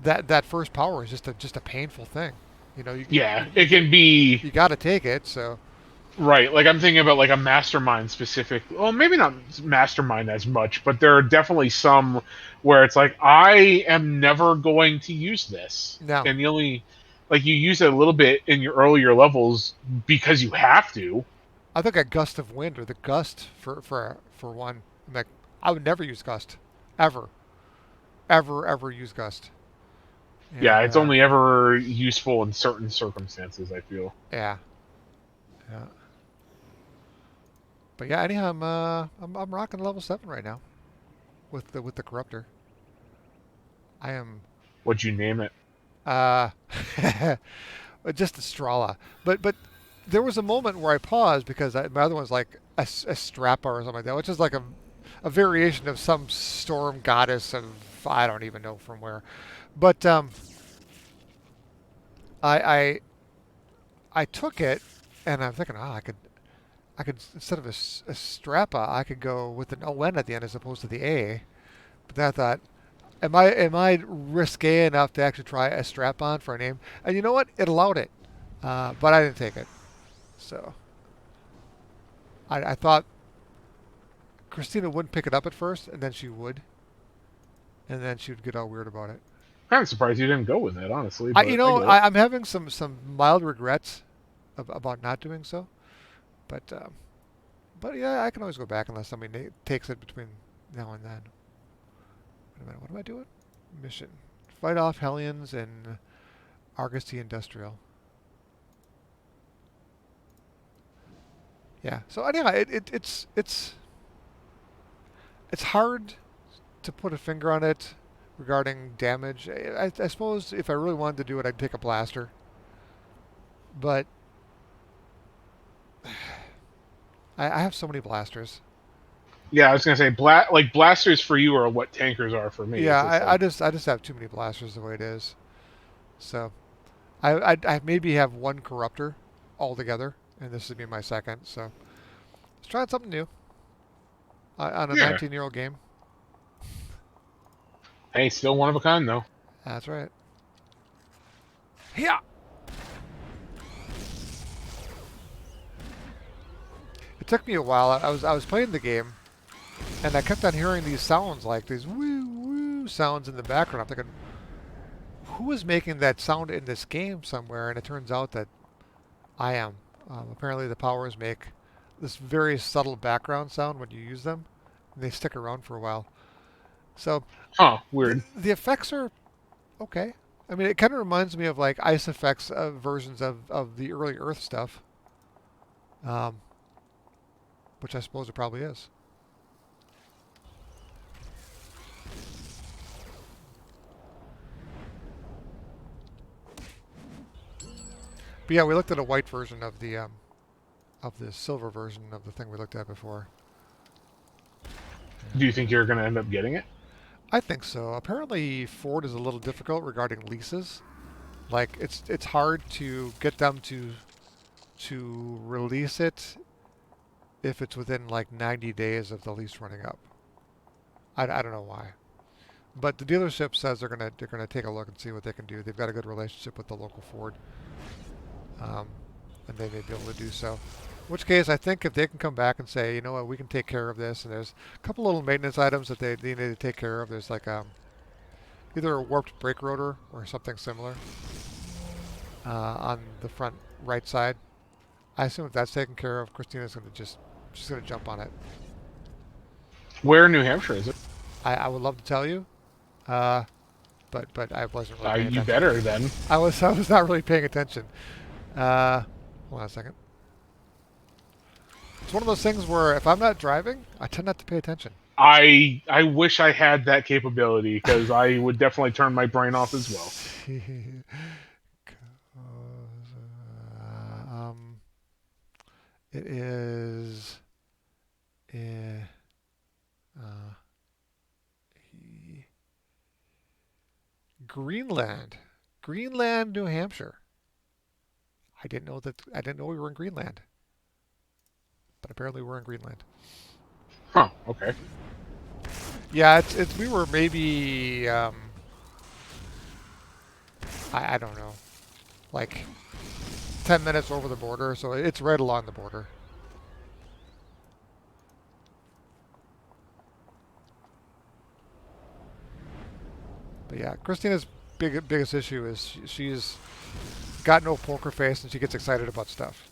That first power is just a painful thing. You know, Yeah, it can be you got to take it. So right. Like I'm thinking about like a mastermind specific. Well, maybe not mastermind as much, but there are definitely some where it's like I am never going to use this, now and the only like you use it a little bit in your earlier levels because you have to. I think a gust of wind or the gust for one. I'm like, I would never use gust, ever, ever use gust. Yeah, And it's only ever useful in certain circumstances. I feel. yeah, yeah. But yeah, anyhow, I'm rocking level 7 right now with the corruptor. I am What'd you name it? uh just a Strala. But there was a moment where I paused because my other one's like a Strappa or something like that, which is like a variation of some storm goddess of I don't even know from where. But I I I took it and I'm thinking, oh, I could instead of a Strappa, I could go with an ON at the end as opposed to the A. But then I thought, am I risque enough to actually try a strap on for a name? And you know what? It allowed it, but I didn't take it. So I thought Christina wouldn't pick it up at first, and then she would, and then she would get all weird about it. I'm surprised you didn't go with it, honestly, but I get it. I'm having some mild regrets about not doing so, but but yeah, I can always go back unless somebody takes it between now and then. Wait a minute, what am I doing? Mission: fight off Hellions and Argus the Industrial. Yeah. So anyhow, it's hard to put a finger on it regarding damage. I suppose if I really wanted to do it, I'd pick a blaster. But I have so many blasters. Yeah, I was gonna say like blasters for you are what tankers are for me. Yeah, It's just like I just have too many blasters the way it is. So I maybe have one corruptor altogether, and this would be my second. So let's try something new on a yeah. 19-year-old game. Hey, still one of a kind though. That's right. Yeah. It took me a while. I was playing the game, and I kept on hearing these sounds like these woo woo sounds in the background. I'm thinking, who is making that sound in this game somewhere? And it turns out that I am. Apparently, the powers make this very subtle background sound when you use them, and they stick around for a while. So Huh? Weird. the effects are okay. I mean, it kind of reminds me of like ice effects versions of the early Earth stuff, um, which I suppose it probably is. But yeah, we looked at a white version of the silver version of the thing we looked at before. Do you And think you're gonna end up getting it? I think so. Apparently, Ford is a little difficult regarding leases. Like it's hard to get them to release it if it's within like 90 days of the lease running up. I don't know why, but the dealership says they're gonna take a look and see what they can do. They've got a good relationship with the local Ford. um, and they may be able to do so. In which case, I think if they can come back and say, you know what, we can take care of this, and there's a couple little maintenance items that they need to take care of. There's like either a warped brake rotor or something similar on the front right side. I assume if that's taken care of, Christina's going to she's going to jump on it. Where in New Hampshire is it? I would love to tell you, uh, but I wasn't really paying You attention. better then. I was not really paying attention. Hold on a second. It's one of those things where if I'm not driving, I tend not to pay attention. I wish I had that capability because I would definitely turn my brain off as well. um, it is uh, Greenland, Greenland, New Hampshire. I didn't know we were in Greenland, but apparently we're in Greenland. Huh. Okay. Yeah, it's we were maybe I don't know, like 10 minutes over the border, so it's right along the border. But yeah, Christina's biggest issue is she's got no poker face and she gets excited about stuff.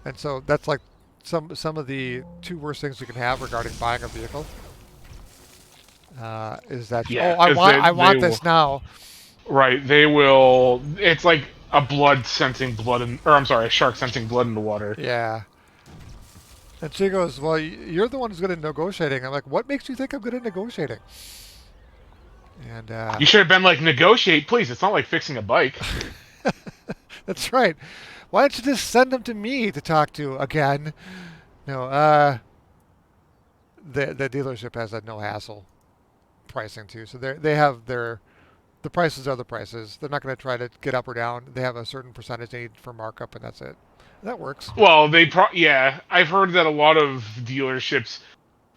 And so that's like some of the two worst things you can have regarding buying a vehicle. Is that Yeah, I because want this now. right, they will. It's like a blood sensing blood in, or I'm sorry, a shark sensing blood in the water. Yeah. And she goes, well, you're the one who's good at negotiating. I'm like, what makes you think I'm good at negotiating? And You should have been like, negotiate, please. It's not like fixing a bike. that's right. Why don't you just send them to me to talk to again? No, the dealership has a no hassle pricing too. So they have the prices are the prices. They're not going to try to get up or down. They have a certain percentage they need for markup, and that's it. That works. Well, yeah. I've heard that a lot of dealerships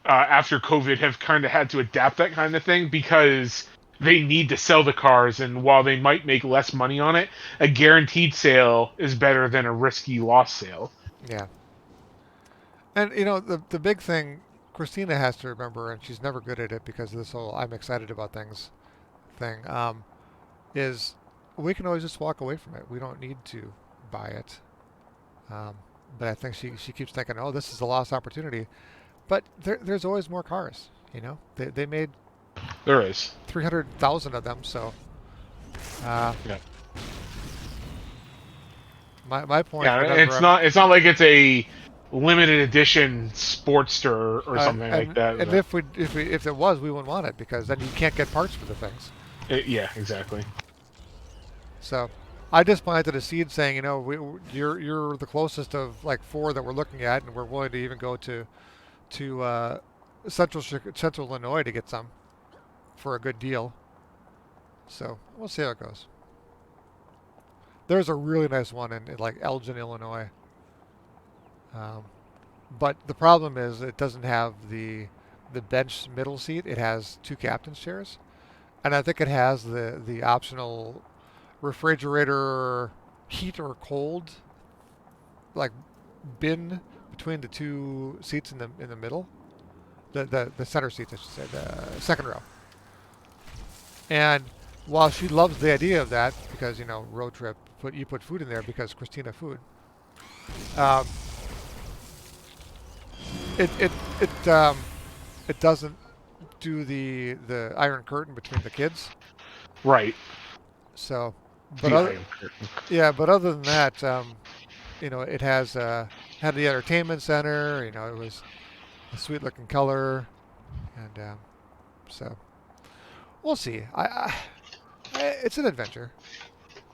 after COVID have kind of had to adapt that kind of thing because they need to sell the cars, and while they might make less money on it, a guaranteed sale is better than a risky loss sale. Yeah. And you know the big thing Christina has to remember, and she's never good at it because of this whole "I'm excited about things" thing, is we can always just walk away from it. We don't need to buy it. Um, but I think she keeps thinking, oh, this is a lost opportunity. But there's always more cars. You know, they made There is. 300,000 of them, so uh, Yeah. my point. Yeah, Whenever it's not like it's a limited edition Sportster or something like that. and if it was, we wouldn't want it because then you can't get parts for the things. Yeah, exactly. So I just planted a seed saying, you know, you're the closest of like four that we're looking at, and we're willing to even go to central Illinois to get some for a good deal. So we'll see how it goes. There's a really nice one in like Elgin, Illinois. Um, but the problem is it doesn't have the bench middle seat. It has two captain's chairs, and I think it has the optional refrigerator heat or cold like bin between the two seats in the middle, the center seats, I should say, the second row. And while she loves the idea of that because you know road trip, you put food in there because Christina food. Um, it it doesn't do the iron curtain between the kids. Right. So, but The other, Iron Curtain. yeah, but other than that, you know, it has had the entertainment center. You know, it was a sweet looking color, and so we'll see. It's an adventure.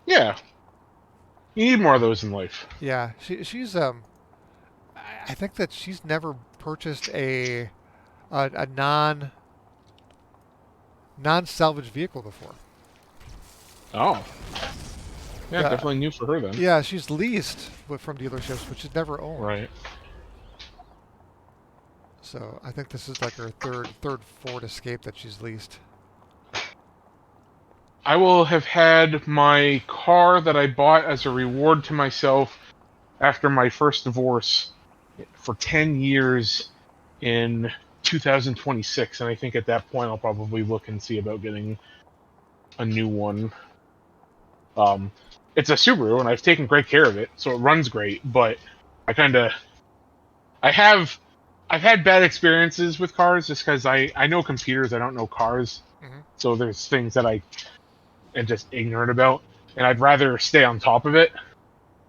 Yeah. You need more of those in life. Yeah, she's I think that she's never purchased a non salvage vehicle before. Oh. Yeah, Yeah, definitely new for her then. yeah, she's leased from dealerships, but she's never owned. Right. So I think this is like her third Ford Escape that she's leased. I will have had my car that I bought as a reward to myself after my first divorce for 10 years in 2026, and I think at that point I'll probably look and see about getting a new one. Um, it's a Subaru, and I've taken great care of it, so it runs great. But I kind of, I have, I've had bad experiences with cars just because I know computers, I don't know cars. Hmm. So there's things that I am just ignorant about, and I'd rather stay on top of it.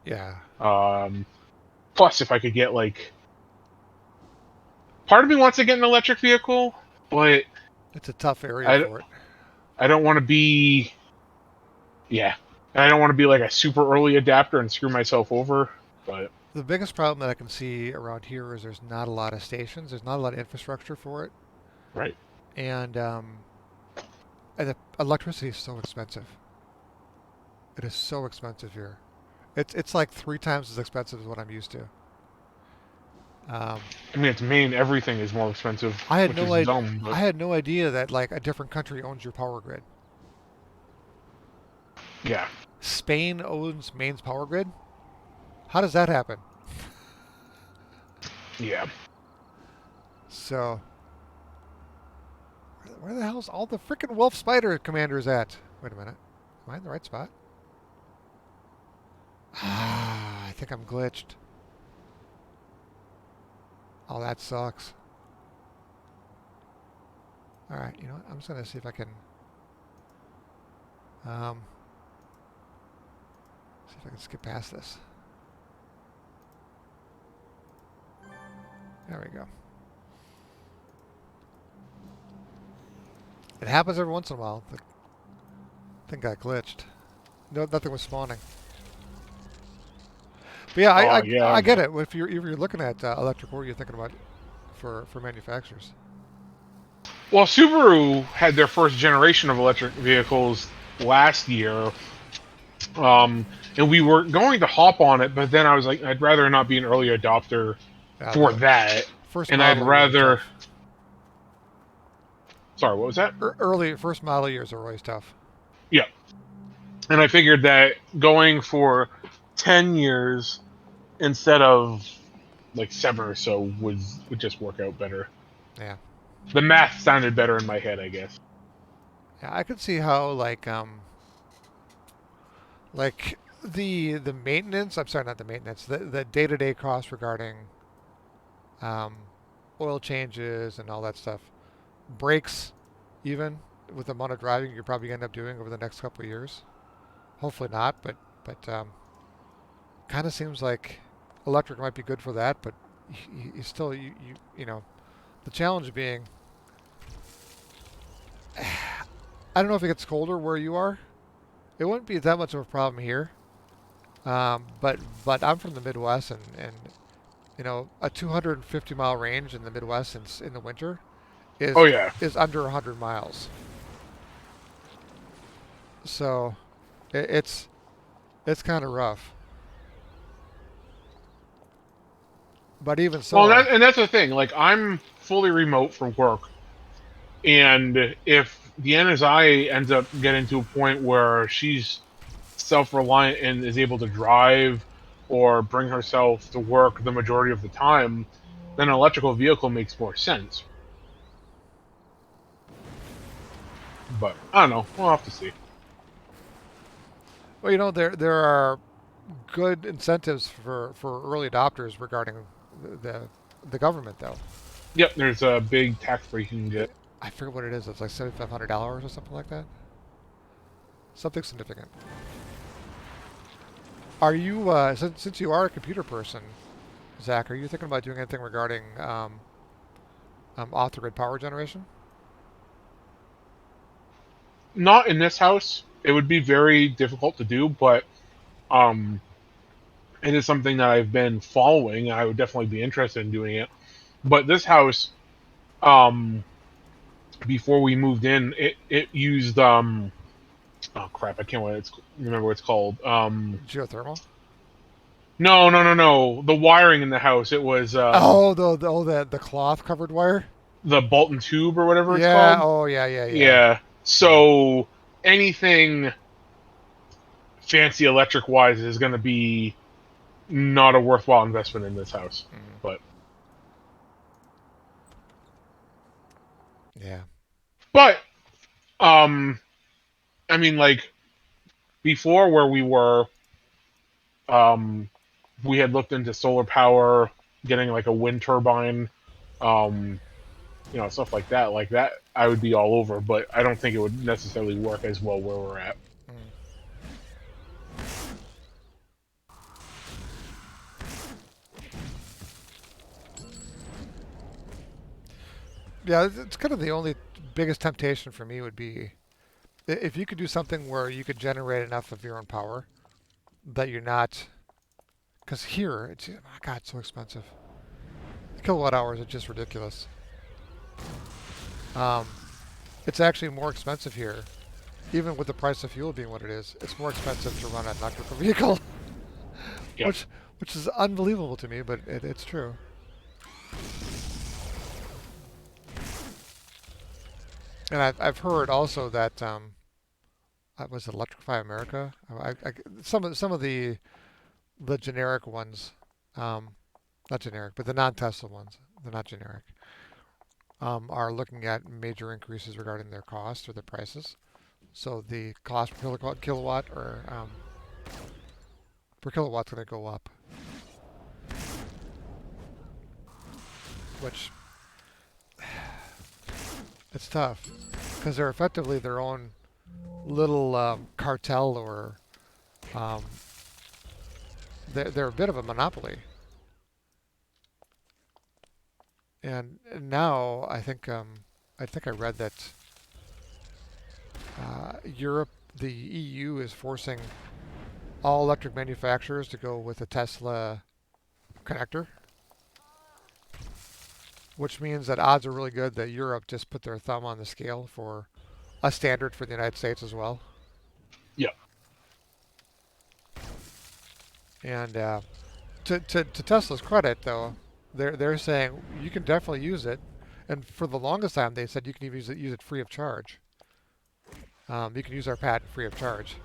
Yeah, Um, Plus, if I could get like, part of me wants to get an electric vehicle, but it's a tough area I, for it. I don't want to be, yeah, I don't want to be like a super early adapter and screw myself over. But The biggest problem that I can see around here is there's not a lot of stations. There's not a lot of infrastructure for it, right, and the electricity is so expensive. It is so expensive here. It's like 3 times as expensive as what I'm used to. Um, I mean, it's Maine. Everything is more expensive, I had which no is idea. dumb. I But had no idea that like a different country owns your power grid. yeah, Spain owns Maine's power grid. How does that happen? yeah. So where the hell's all the freaking wolf spider commanders at? Wait a minute. Am I in the right spot? Ah, I think I'm glitched. Oh, that sucks. All right, you know what? I'm just gonna see if I can um, see if I can skip past this. There we go. It happens every once in a while. The thing got glitched. No, nothing was spawning. But yeah, Oh yeah. I get it. If you're looking at electric, what are you thinking about for manufacturers? Well, Subaru had their first generation of electric vehicles last year, and we were going to hop on it, but then I was like, I'd rather not be an early adopter for The that, first and I'd model years are rather. tough. Sorry, what was that? Early first model years are always tough. Yeah, and I figured that going for 10 years instead of like 7 or so would just work out better. Yeah, The math sounded better in my head, I guess. yeah. I could see how like the maintenance. I'm sorry, not the maintenance. The day-to-day costs regarding um, oil changes and all that stuff, brakes, even with the amount of driving you're probably gonna end up doing over the next couple of years. Hopefully not, but kind of seems like electric might be good for that. But you still you know the challenge being I don't know if it gets colder where you are. It wouldn't be that much of a problem here. But I'm from the Midwest, and you know a 250-mile range in the Midwest in the winter Oh is yeah. is under 100 miles. So it's kind of rough. But even Well, so, that's the thing. Like, I'm fully remote from work, and if the NSI ends up getting to a point where she's self-reliant and is able to drive or bring herself to work the majority of the time, then an electrical vehicle makes more sense. But I don't know. We'll have to see. well, you know there are good incentives for early adopters regarding the the government though. Yep, there's a big tax break you can get. I forget what it is. It's like $7,500 or something like that. Something significant. Are you since you are a computer person, Zach? Are you thinking about doing anything regarding off the grid power generation? Not in this house. It would be very difficult to do, but um, it is something that I've been following, and I would definitely be interested in doing it. But this house, um, before we moved in, it used oh crap, I can't remember what it's called. Geothermal? No. The wiring in the house, it was Oh, the cloth covered wire. the Bolton tube or whatever it's Yeah. called. Oh, yeah, yeah, yeah. Yeah. Yeah. So anything fancy electric wise is going to be not a worthwhile investment in this house. Mm. But Yeah. but um, I mean, like before where we were, um, we had looked into solar power, getting like a wind turbine, um, stuff like that. Like that, I would be all over. But I don't think it would necessarily work as well where we're at. Mm. Yeah, it's kind of the only biggest temptation for me would be if you could do something where you could generate enough of your own power that you're not, because here it's, oh my God, it's so expensive. Kilowatt hours are just ridiculous. Um, it's actually more expensive here, even with the price of fuel being what it is. It's more expensive to run an electrical vehicle, Yeah, which which is unbelievable to me, but it's true. And I've heard also that was it Electrify America. Some of the generic ones, um, not generic, but the non-Tesla ones, they're not generic, are looking at major increases regarding their cost or their prices. So the cost per kilowatt or per kilowatt's going to go up, which it's tough because they're effectively their own little cartel or um, they're a bit of a monopoly. And now I think I read that Europe, the EU is forcing all electric manufacturers to go with a Tesla connector, which means that odds are really good that Europe just put their thumb on the scale for a standard for the United States as well. yeah, And to Tesla's credit, though, they're saying you can definitely use it, and for the longest time they said you can even use it free of charge. You can use our patent free of charge.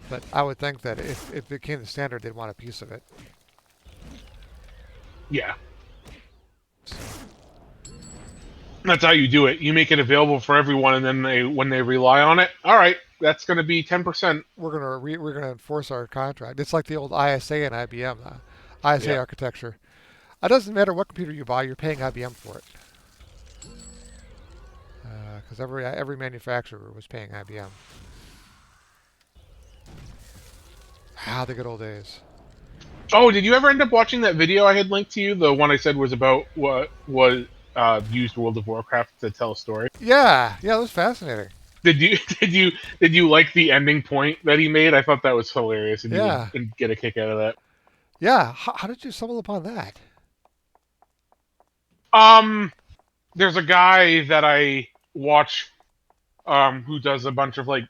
But I would think that if it became the standard, they'd want a piece of it. yeah. So That's how you do it. You make it available for everyone, and then when they rely on it, all right, that's going to be 10%. we're gonna enforce our contract. It's like the old ISA and IBM, ISA Yeah, architecture. It doesn't matter what computer you buy, you're paying IBM for it, because every manufacturer was paying IBM. Ah, the good old days. Oh, did you ever end up watching that video I had linked to you? The one I said was about what was used World of Warcraft to tell a story. Yeah, yeah, that was fascinating. Did you did you like the ending point that he made? I thought that was hilarious, and you Yeah, would get a kick out of that. yeah. How did you stumble upon that? Um, there's a guy that I watch who does a bunch of like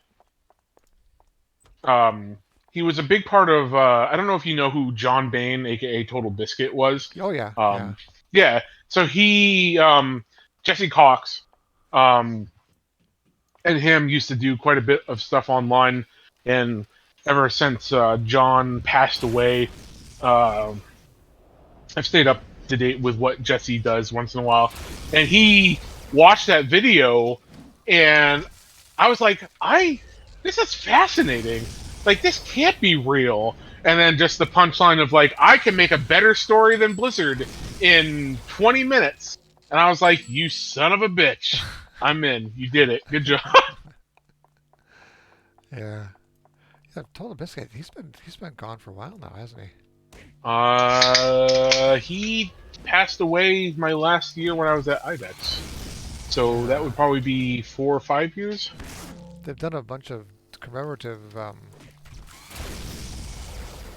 um he was a big part of I don't know if you know who John Bain, aka Total Biscuit, was. Oh yeah, yeah. Um, yeah, so he Jesse Cox um and him used to do quite a bit of stuff online, and ever since John passed away, uh, I've stayed up to date with what Jesse does once in a while. And he watched that video, and I was like, this is fascinating. Like, this can't be real. And then just the punchline of like, I can make a better story than Blizzard in 20 minutes. And I was like, you son of a bitch. I'm in. You did it. Good job. Yeah. Yeah, Total Biscuit. He's been gone for a while now, hasn't he? He passed away my last year when I was at IBEX. So that Yeah. would probably be 4 or 5 years. They've done a bunch of commemorative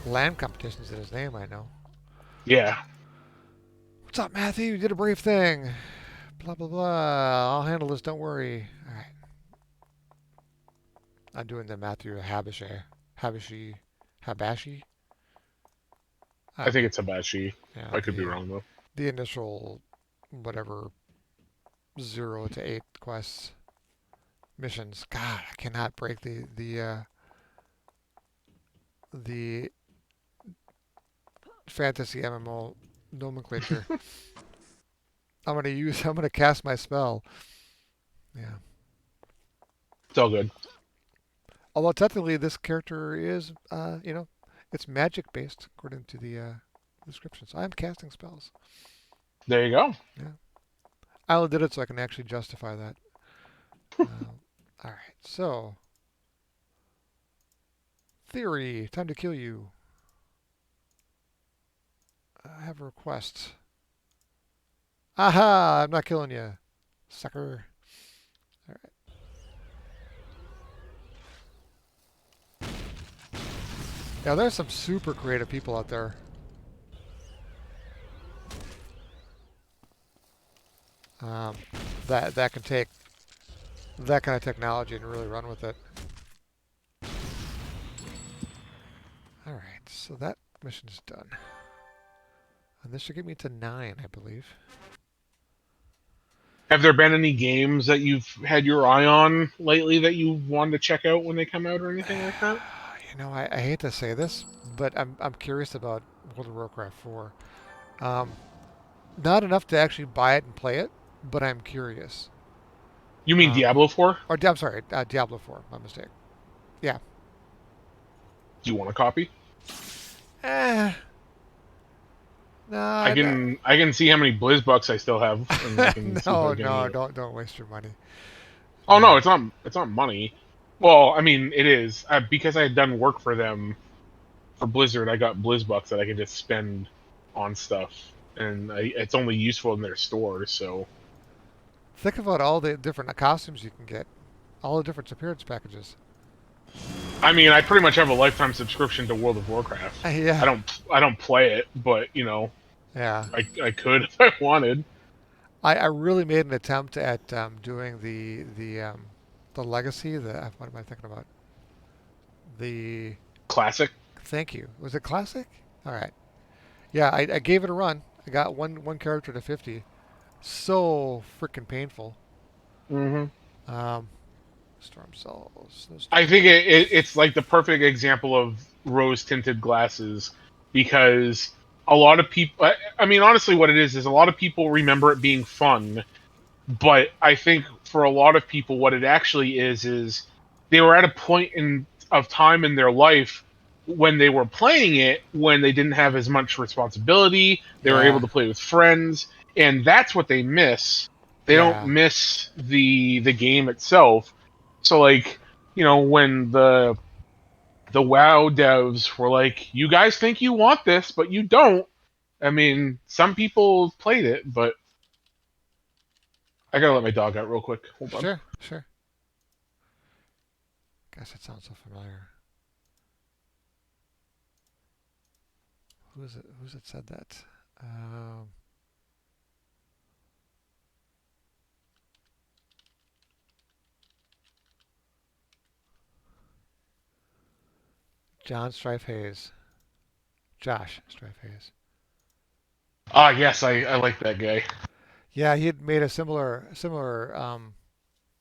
land competitions in his name, I know. Yeah, What's up, Matthew? You did a brave thing. Blah, blah, blah. I'll handle this, don't worry. All right. I'm doing the Matthew Habashi, Habashi? I I don't think know. it's Hibachi. Yeah, I could be wrong though. the initial, whatever, 0 to 8 quests. missions. God, I cannot break the fantasy MMO nomenclature. I'm gonna cast my spell. Yeah. It's all good. Although technically this character is, it's magic based according to the description. So I'm casting spells. There you go. Yeah. I only did it so I can actually justify that. All right. So theory. Time to kill you. I have a request. Aha! I'm not killing you, sucker. All right. Yeah, there's some super creative people out there. Um, that can take that kind of technology and really run with it. All right, so that mission's done, and this should get me to 9, I believe. Have there been any games that you've had your eye on lately that you wanted to check out when they come out or anything like that? I hate to say this, but I'm curious about World of Warcraft 4. Um, Not enough to actually buy it and play it, but I'm curious. You mean Um, Diablo 4? or I'm sorry, Diablo 4. My mistake. Yeah. Do you want a copy? Eh, no, I can see how many BlizzBucks I still have, and I can see if I no, can. no, don't waste your money. Oh no, No. it's not money. Well, I mean it is because I had done work for them for Blizzard. I got BlizzBucks that I can just spend on stuff, and it's only useful in their store. So Think about all the different costumes you can get, all the different appearance packages. I mean, I pretty much have a lifetime subscription to World of Warcraft. Yeah, I don't play it, but yeah. I could if I wanted. I really made an attempt at doing the legacy. What am I thinking about? The Classic. Thank you. Was it classic? All right. Yeah, I gave it a run. I got one character to 50. So freaking painful. Hmm. Um, Storm Cells, I Snowstorm. think it's like the perfect example of rose tinted glasses because a lot of people. I mean, honestly, what it is a lot of people remember it being fun, but I think for a lot of people, what it actually is they were at a point in of time in their life when they were playing it when they didn't have as much responsibility. They were able Yeah, to play with friends, and that's what they miss. They don't yeah, miss the game itself. So like when the WoW devs were like, "You guys think you want this, but you don't." I mean, some people played it, but I gotta let my dog out real quick. Hold on. sure, sure. Gosh, that sounds so familiar. Who's it? Who's it said that? Um, John Strife Hayes. Josh Strife Hayes. Ah, yes, I like that guy. Yeah, he had made a similar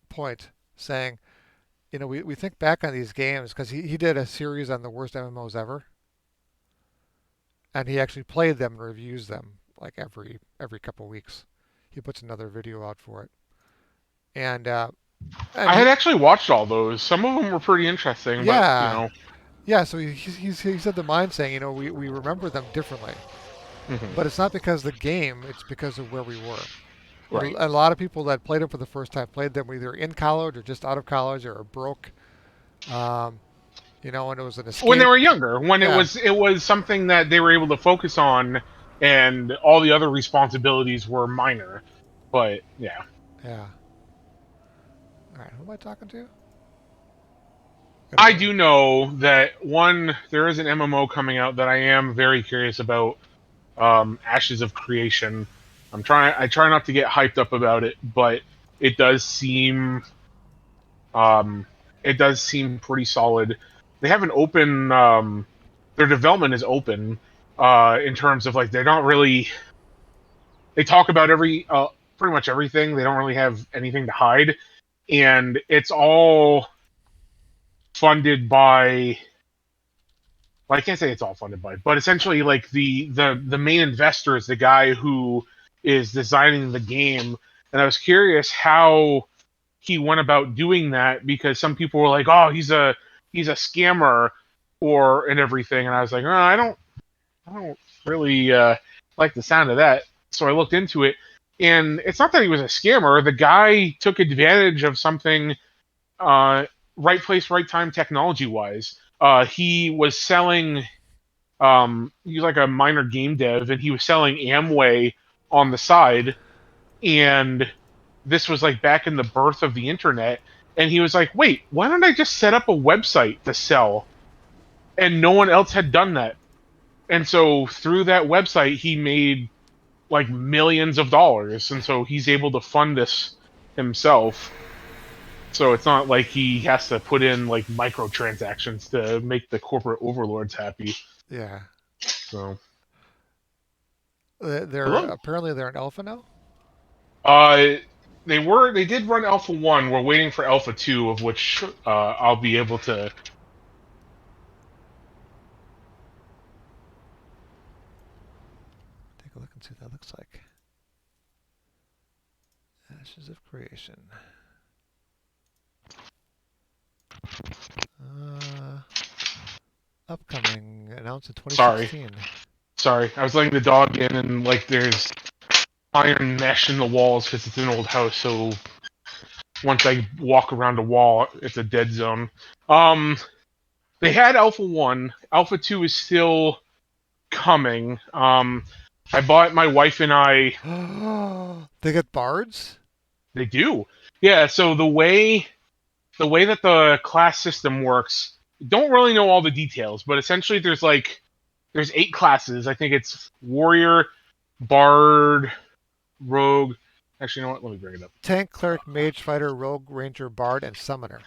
point, saying, we think back on these games because he did a series on the worst MMOs ever, and he actually played them and reviews them like every couple weeks. He puts another video out for it, and I he had actually watched all those. Some of them were pretty interesting, but yeah, yeah. So he said the mind saying, we remember them differently, but mhm, it's not because of the game; it's because of where we were. And right. a lot of people that played them for the first time played them either in college or just out of college or broke, um, and it was an When they escape. were younger, when it Yeah, was it was something that they were able to focus on, and all the other responsibilities were minor. But yeah, yeah. All right, who am I talking to? Gotta I go. do know that there is an MMO coming out that I am very curious about. Ashes of Creation. I try not to get hyped up about it, but it does seem um, it does seem pretty solid. They have an open their development is open in terms of like they're not really they talk about pretty much everything. They don't really have anything to hide. and it's all funded by. Well, I can't say it's all funded by, but essentially, like the main investor is the guy who is designing the game, and I was curious how he went about doing that because some people were like, "Oh, he's a scammer," or and everything, and I was like, "Oh, I don't really like the sound of that." So I looked into it, and it's not that he was a scammer. The guy took advantage of something, uh, right place, right time, technology wise. He was selling. He was like a minor game dev, and he was selling Amway on the side, and this was like back in the birth of the internet, and he was like, wait, why don't I just set up a website to sell? And no one else had done that, and so through that website he made like millions of dollars, and so he's able to fund this himself. So it's not like he has to put in like microtransactions to make the corporate overlords happy. Yeah. So They're hello. apparently they're an alpha now. uh they did run Alpha 1. We're waiting for Alpha 2, of which I'll be able to. Take a look and see what that looks like. Ashes of Creation. Uh, Upcoming, announced in Sorry. 2016. Sorry, I was letting the dog in, and like there's iron mesh in the walls because it's an old house. So once I walk around a wall, it's a dead zone. Um, they had Alpha 1. Alpha 2 is still coming. I bought my wife and I. They get bards? They do, yeah. So the way that the class system works, don't really know all the details, but essentially there's 8 classes. I think it's warrior, bard, rogue. Actually, you know what? Let me bring it up. Tank, cleric, mage, fighter, rogue, ranger, bard, and summoner.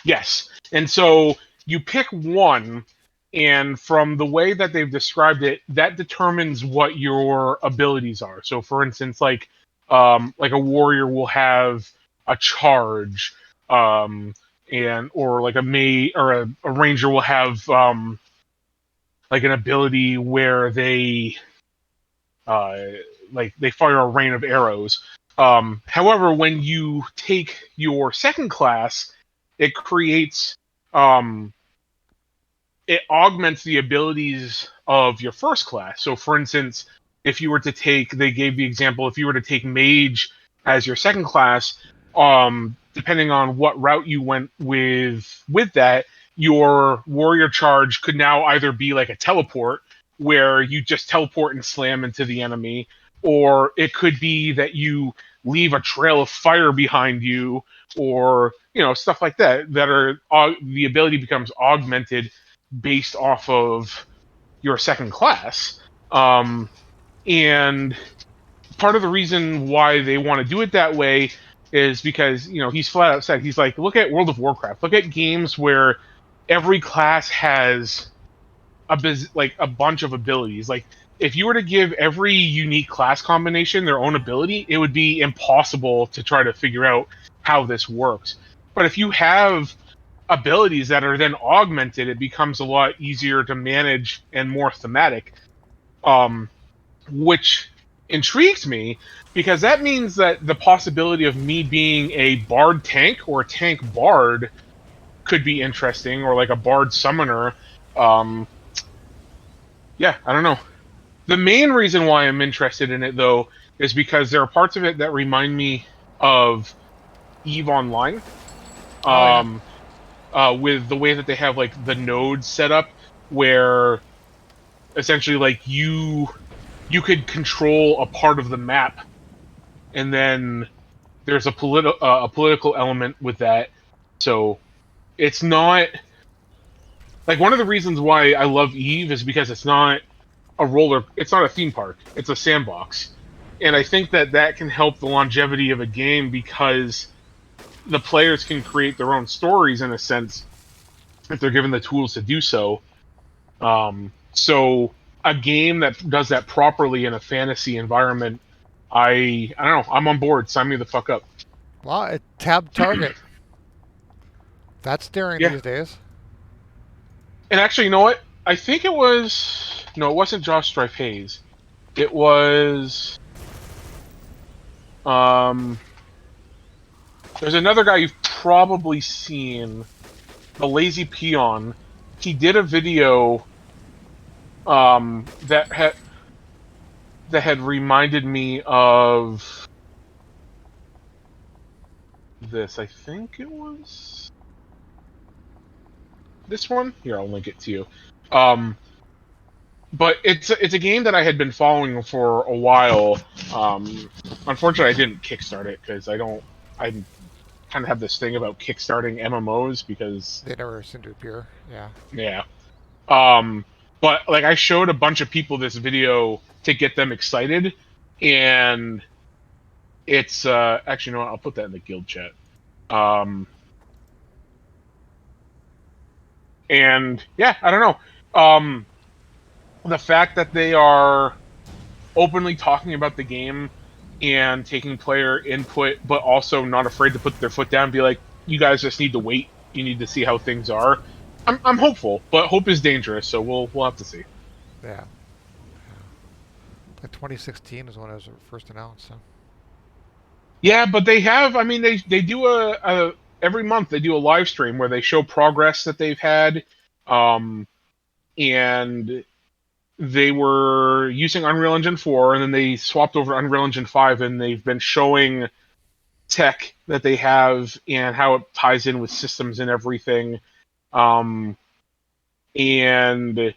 Yes. And so you pick one, and from the way that they've described it, that determines what your abilities are. So, for instance, like a warrior will have a charge, and or like a may or a ranger will have like an ability where uh, they fire a rain of arrows. However, when you take your second class, it creates um, it augments the abilities of your first class. So, for instance, if you were to take, they gave the example, if you were to take mage as your second class, depending on what route you went with that, your warrior charge could now either be like a teleport, where you just teleport and slam into the enemy, or it could be that you leave a trail of fire behind you, or stuff like that. That are the ability becomes augmented based off of your second class. And part of the reason why they want to do it that way is because he's flat out said, he's like, look at World of Warcraft, look at games where every class has like a bunch of abilities. Like if you were to give every unique class combination their own ability, it would be impossible to try to figure out how this works. But if you have abilities that are then augmented, it becomes a lot easier to manage and more thematic, which intrigues me because that means that the possibility of me being a bard tank or a tank bard could be interesting, or like a bard summoner. Um, yeah, I don't know. The main reason why I'm interested in it, though, is because there are parts of it that remind me of Eve Online. Oh yeah. Um, with the way that they have like the nodes set up, where essentially like you could control a part of the map, and then there's a political element with that. So it's not like, one of the reasons why I love Eve is because it's not a theme park, it's a sandbox, and I think that that can help the longevity of a game because the players can create their own stories in a sense if they're given the tools to do so. So a game that does that properly in a fantasy environment, I don't know. I'm on board. Sign me the fuck up. Well, it tab target. That's daring Yeah. these days. And actually, you know what? I think it was no, it wasn't Josh Strife Hayes. It was um. There's another guy you've probably seen, the Lazy Peon. He did a video that had reminded me of this. I think it was this one. Here, I'll link it to you. Um, but it's a game that I had been following for a while. Unfortunately, I didn't kickstart it because I don't. I kind of have this thing about kickstarting MMOs because They never seem to appear. Yeah. yeah. Um, but like I showed a bunch of people this video to get them excited, and it's actually you know what, I'll put that in the guild chat. Um, and yeah, I don't know. The fact that they are openly talking about the game and taking player input, but also not afraid to put their foot down and be like, you guys just need to wait. You need to see how things are. I'm hopeful, but hope is dangerous, so we'll have to see. Yeah. Like 2016 is when it was first announced. So. Yeah, but they have. I mean, they do a every month they do a live stream where they show progress that they've had, and they were using Unreal Engine 4, and then they swapped over to Unreal Engine 5, and they've been showing tech that they have and how it ties in with systems and everything. Um, and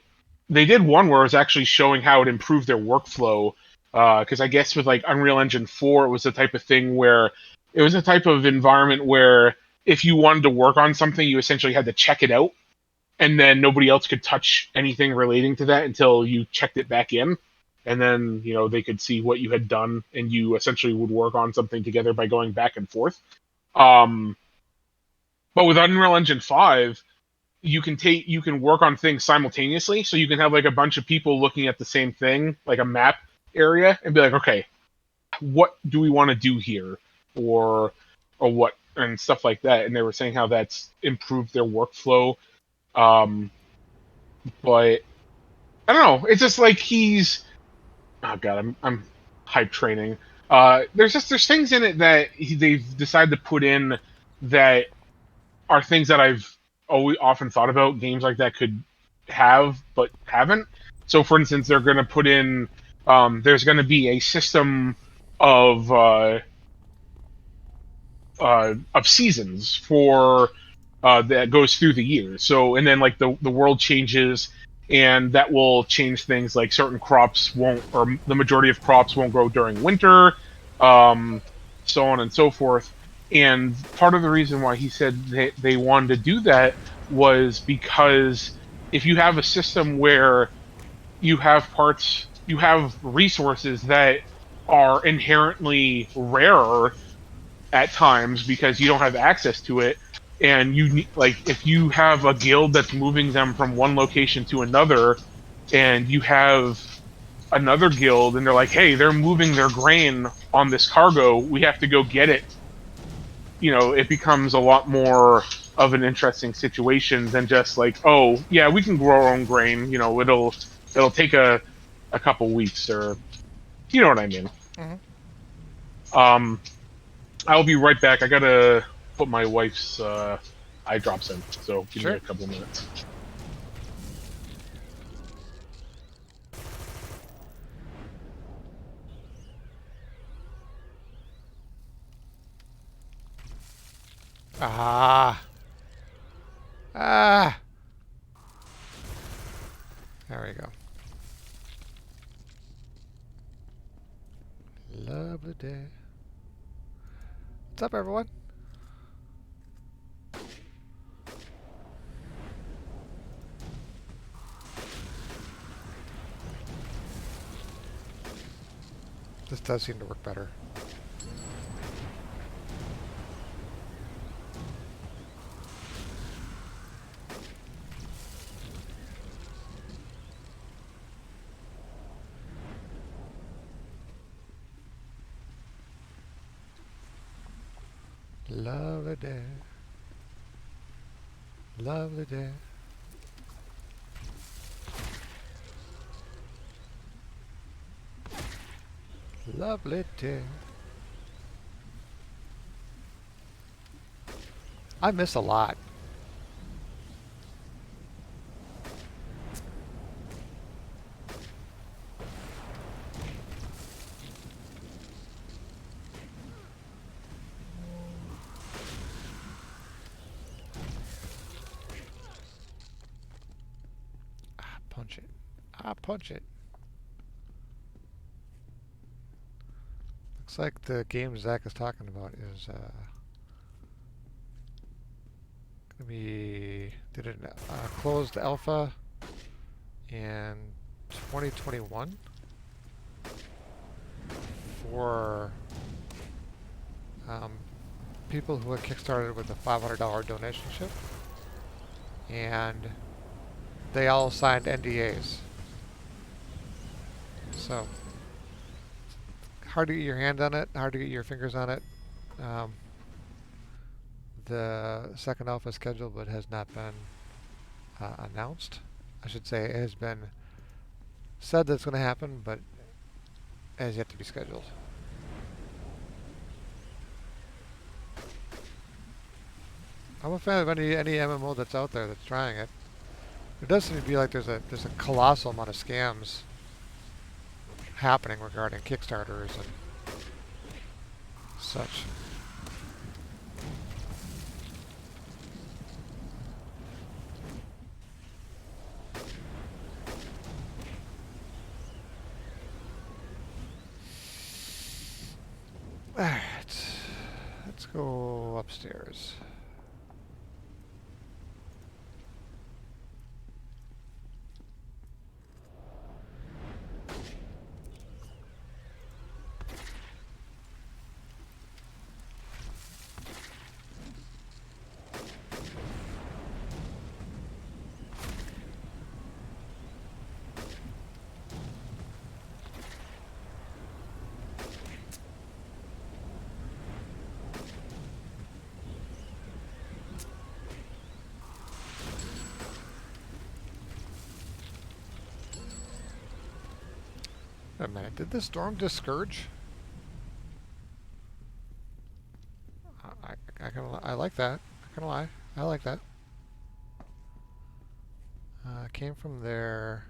they did one where it was actually showing how it improved their workflow. Because I guess with like Unreal Engine 4, it was the type of thing where it was a type of environment where if you wanted to work on something, you essentially had to check it out, and then nobody else could touch anything relating to that until you checked it back in. And then, you know, they could see what you had done, and you essentially would work on something together by going back and forth. Um, but with Unreal Engine 5, you can work on things simultaneously, so you can have like a bunch of people looking at the same thing, like a map area, and be like, okay, what do we want to do here, or what, and stuff like that. And they were saying how that's improved their workflow. Um, but I don't know. It's just like he's. Oh god, I'm hype training. There's things in it that they've decided to put in that are things that I've always often thought about games like that could have but haven't. So, for instance, they're going to put in. There's going to be a system of of seasons for that goes through the year. So, and then like the world changes, and that will change things. Like certain crops won't, or the majority of crops won't grow during winter, um, so on and so forth. And part of the reason why he said they wanted to do that was because if you have a system where you have resources that are inherently rarer at times because you don't have access to it, and like if you have a guild that's moving them from one location to another, and you have another guild and they're like, hey, they're moving their grain on this cargo, we have to go get it. You know, it becomes a lot more of an interesting situation than just like, oh yeah, we can grow our own grain, you know, it'll take a couple weeks, or you know what I mean. Hmm. um I'll be right back. I gotta put my wife's eye drops in, so give me Sure. a couple minutes. Ah. Ah. There we go. Lovely day. What's up, everyone? This does seem to work better. Lovely day. Lovely day. Lovely day. I miss a lot. Punch it. Punch it. Looks like the game Zach is talking about is going to be did an closed alpha in 2021 for people who had kickstarted with a $500 donationship, and they all signed NDAs. So hard to get your hand on it, hard to get your fingers on it. The second alpha is scheduled, but has not been announced. I should say it has been said that it's going to happen, but has yet to be scheduled. I'm a fan of any MMO that's out there that's trying it. It does seem to be like there's a colossal amount of scams happening regarding Kickstarters and such. Alright, let's go upstairs. Wait a minute, did the storm discourage? I like that. Not gonna lie, I like that. Came from there.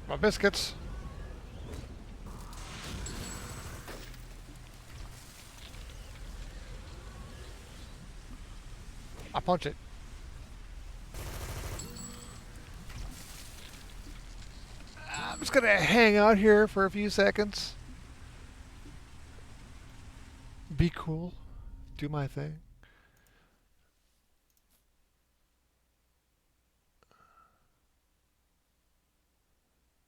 My biscuits. I punch it. I'm just gonna hang out here for a few seconds. Be cool. Do my thing.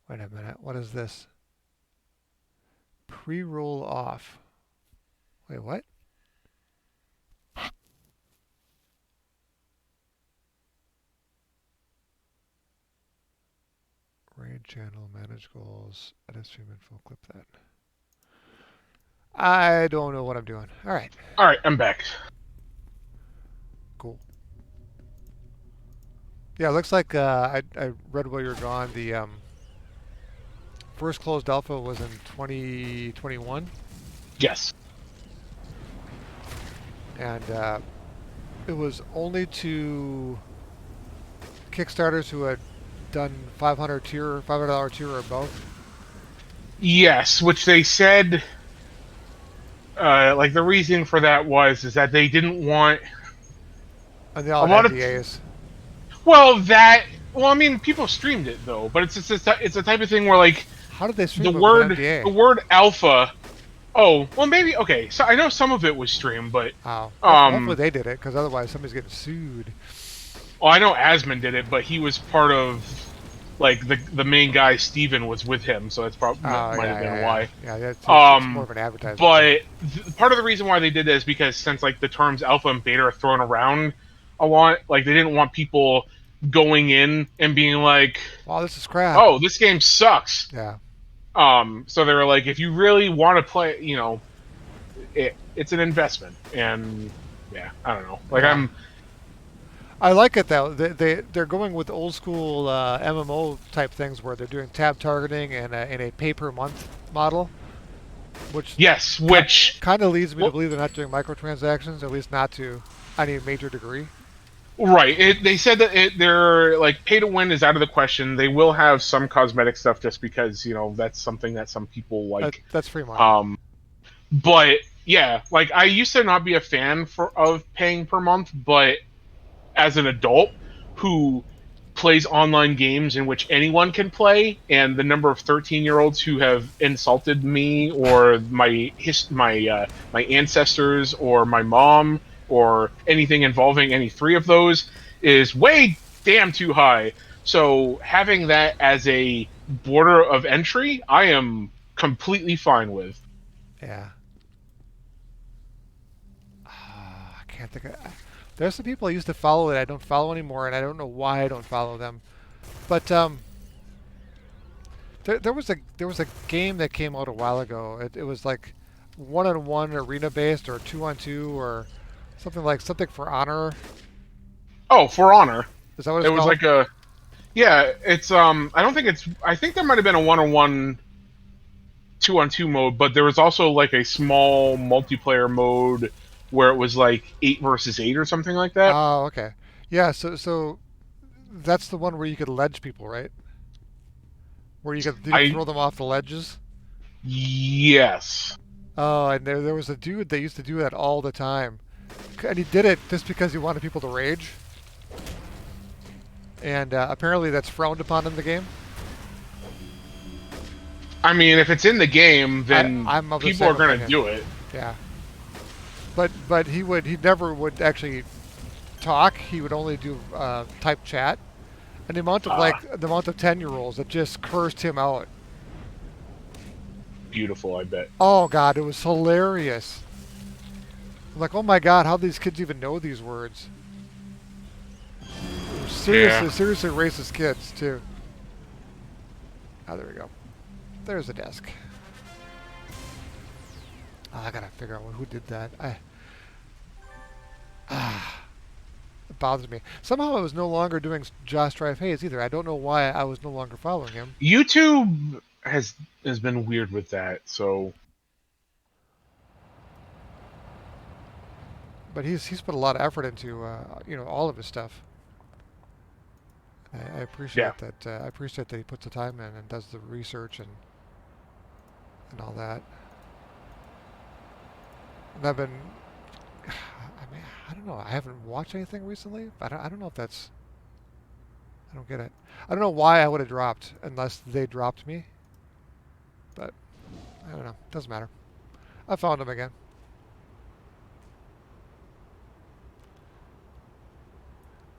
Wait a minute. What is this? Pre-roll off. Wait, what? Raid channel, manage goals, edit stream info, clip that. I don't know what I'm doing. Alright. Alright, I'm back. Cool. Yeah, it looks like I read while you were gone. The first closed alpha was in 2021. Yes. And it was only to Kickstarters who had done $500 tier or above. Yes, which they said like the reason for that was is that they didn't want And they a all had lot of NDAs. well that well I mean people streamed it though, but it's a type of thing where like How did they the stream it with an word the NDA? word alpha. Oh well, maybe okay. So I know some of it was streamed, but Oh, hopefully um, they did it, because otherwise somebody's getting sued. well, I know Asmund did it, but he was part of like the main guy. Steven was with him, so that's probably Oh might have yeah, been yeah, yeah, why. yeah. It's more of an advertisement thing. But part of the reason why they did that is because since like the terms alpha and beta are thrown around a lot, like they didn't want people going in and being like, Wow, this is crap. "Oh, this game sucks." Yeah, So they were like, if you really want to play, it's an investment, and yeah, I don't know. Like yeah. I'm, I like it though. They're going with old school MMO type things where they're doing tab targeting and in a pay per month model, which yes, ki which kind of leads me to well, believe they're not doing microtransactions, at least not to any major degree. right. They said that they're like pay to win is out of the question. They will have some cosmetic stuff just because that's something that some people like. That's free money. Um, but yeah, like I used to not be a fan of paying per month, but as an adult who plays online games in which anyone can play, and the number of 13-year-olds who have insulted me or my ancestors or my mom or anything involving any three of those is way damn too high. So having that as a border of entry, I am completely fine with. Yeah. I can't think of. There's some people I used to follow that I don't follow anymore, and I don't know why I don't follow them. But there was a game that came out a while ago. It was like one-on-one arena based or two-on-two or something for honor. Oh, For Honor. Is that what It it's was called? like a yeah, it's I don't think it's I think there might have been a one-on-one 2-on-2 mode, but there was also like a small multiplayer mode where it was like 8 versus 8 or something like that. Oh, okay. Yeah, so that's the one where you could ledge people, right? Where you could I throw them off the ledges. yes. Oh, and there was a dude that used to do that all the time, and he did it just because he wanted people to rage. And apparently that's frowned upon in the game. I mean, if it's in the game, then I'm of the people are same going to opinion. do it. Yeah, but he never would actually talk. He would only do type chat, and Ah, the amount of 10-year-olds that just cursed him out. beautiful, I bet. Oh God, it was hilarious. I'm like, oh my God, how do these kids even know these words? Yeah. Seriously racist kids too. Oh, there we go. There's the desk. Oh, I gotta figure out who did that. Ah, it bothers me. Somehow I was no longer doing Josh Drive Hayes either. I don't know why I was no longer following him. YouTube has been weird with that. So, But he's put a lot of effort into all of his stuff. I yeah. appreciate that. I appreciate that he puts the time in and does the research and all that. And I've been, I mean, I don't know. I haven't watched anything recently. I don't know if that's. I don't get it. I don't know why I would have dropped unless they dropped me. But I don't know. Doesn't matter. I found him again.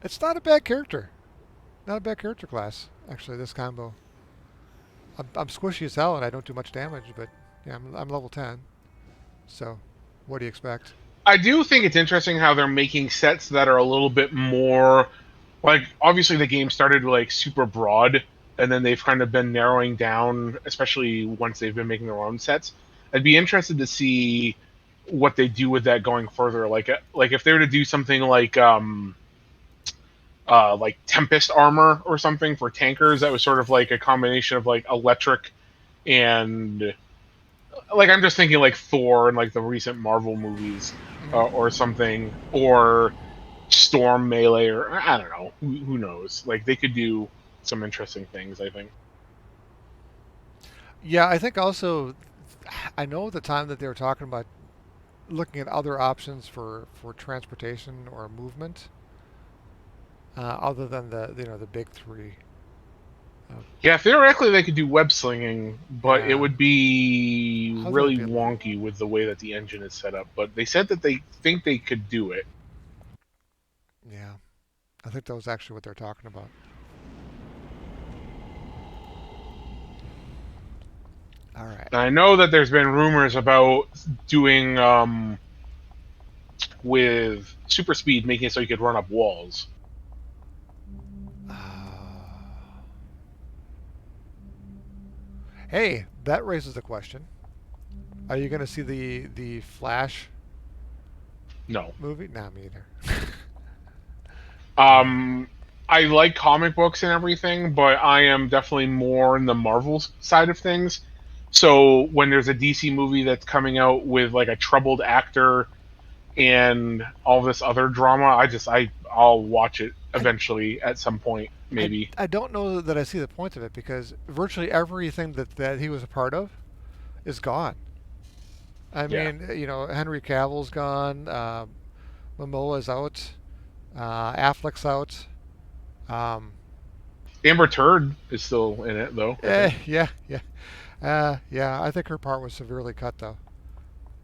It's not a bad character. Not a bad character class, actually, this combo. I'm squishy as hell and I don't do much damage, but yeah, I'm level 10. So, what do you expect? I do think it's interesting how they're making sets that are a little bit more like obviously the game started like super broad and then they've kind of been narrowing down especially once they've been making their own sets. I'd be interested to see what they do with that going further like if they were to do something like Tempest armor or something for tankers that was sort of like a combination of like electric and like I'm just thinking like Thor and like the recent Marvel movies Mm. or something or Storm melee or I don't know who knows like they could do some interesting things I think. Yeah, I think also, I know at the time that they were talking about looking at other options for transportation or movement, other than the big three. Uh, Yeah, theoretically they could do web slinging, but it yeah. would be How would it really be? wonky with the way that the engine is set up. But they said that they think they could do it. Yeah. I think that was actually what they're talking about. All right. And I know that there's been rumors about doing with super speed, making it so you could run up walls. Hey, that raises a question. Are you going to see the Flash No. movie? Nah, me either. uh, Um, I like comic books and everything, but I am definitely more in the Marvel side of things. So when there's a DC movie that's coming out with like a troubled actor and all this other drama, I'll watch it I, eventually at some point, I maybe. I don't know that I see the point of it because virtually everything that he was a part of is gone. I Yeah. mean, Henry Cavill's gone. Momoa's out. Affleck's out. Um, Amber Turd is still in it though, I think. yeah, yeah, yeah. I think her part was severely cut though.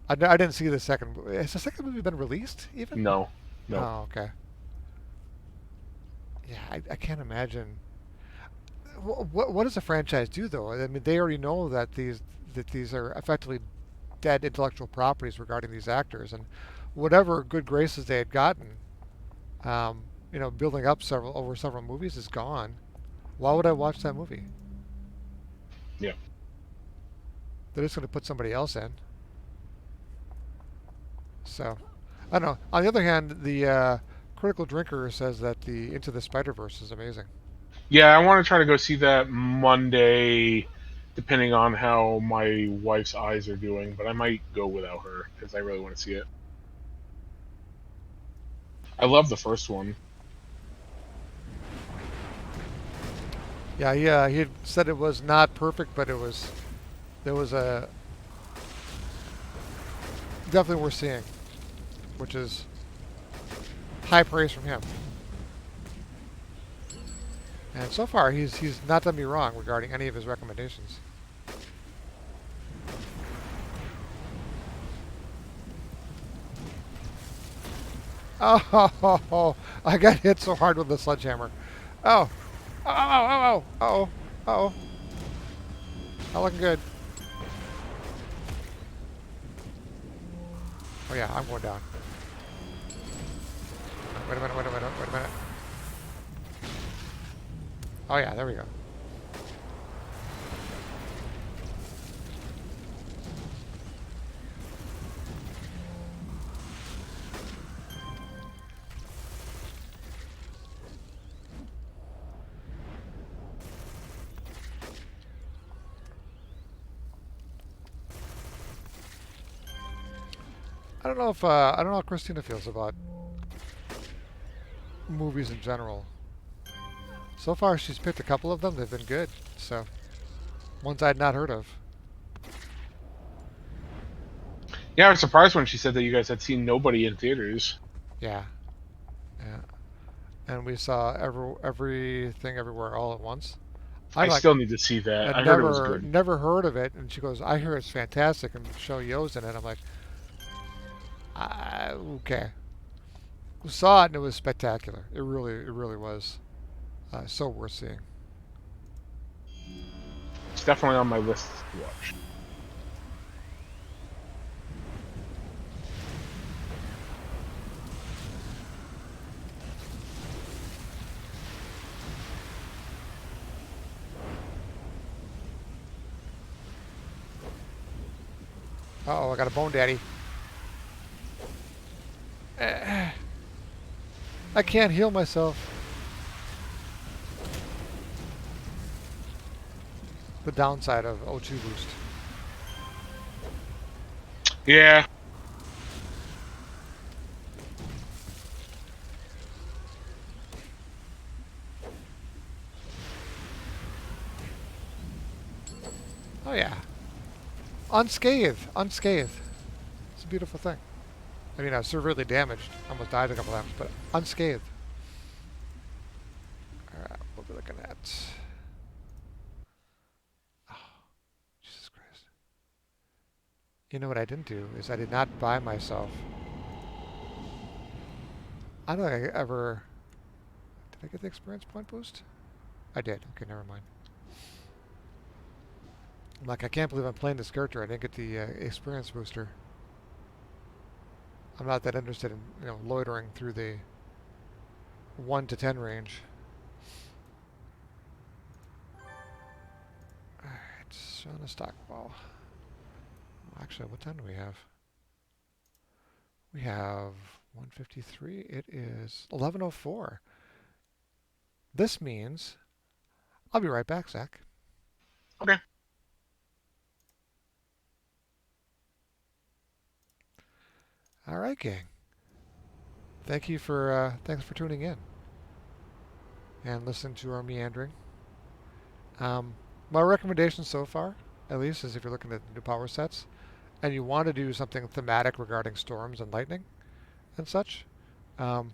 I didn't see the second. Has the second movie been released even? No. No. Oh, okay. Yeah, I can't imagine. What does a franchise do though? I mean, they already know that these are effectively dead intellectual properties regarding these actors, and whatever good graces they had gotten, building up several movies is gone. Why would I watch that movie? Yeah. They're just going to put somebody else in. So, I don't know. On the other hand, the Critical Drinker says that the Into the Spider Verse is amazing. Yeah, I want to try to go see that Monday, depending on how my wife's eyes are doing. But I might go without her because I really want to see it. I love the first one. Yeah, he had said it was not perfect, but there was a definitely worth seeing, which is high praise from him. And so far, he's not done me wrong regarding any of his recommendations. Oh, I got hit so hard with the sledgehammer. Oh, oh, oh, not looking good. Oh yeah, I'm going down. Wait a minute, wait a minute, wait a minute. Oh yeah, there we go. I don't know how Christina feels about movies in general. So far, she's picked a couple of them. They've been good. So ones I'd not heard of. Yeah, I was surprised when she said that you guys had seen nobody in theaters. Yeah, yeah. And we saw everything everywhere all at once. I'm I like, still need to see that. I'd I heard it was never good. never heard of it, and she goes, "I hear it's fantastic," and show Yo's in it. I'm like, okay. We saw it and it was spectacular. It really was. So worth seeing. It's definitely on my list to watch. Oh, I got a bone daddy. I can't heal myself. The downside of O2 boost. Yeah. Oh yeah, unscathed, unscathed. It's a beautiful thing. I mean, I was severely damaged. Almost died a couple times, but unscathed. Alright, we'll be looking at... Oh, Jesus Christ. You know what I didn't do is I did not buy myself... I don't think I ever... Did I get the experience point boost? I did. Okay, never mind. I'm like, I can't believe I'm playing this character. I didn't get the experience booster. I'm not that interested in, loitering through the 1 to 10 range. Alright, so on a stockpile. Actually, what time do we have? We have 153. It is 11:04. This means I'll be right back, Zach. Okay. All right, gang. Thanks for tuning in and listening to our meandering. Um, my recommendation so far, at least, is if you're looking at new power sets and you want to do something thematic regarding storms and lightning and such. Um,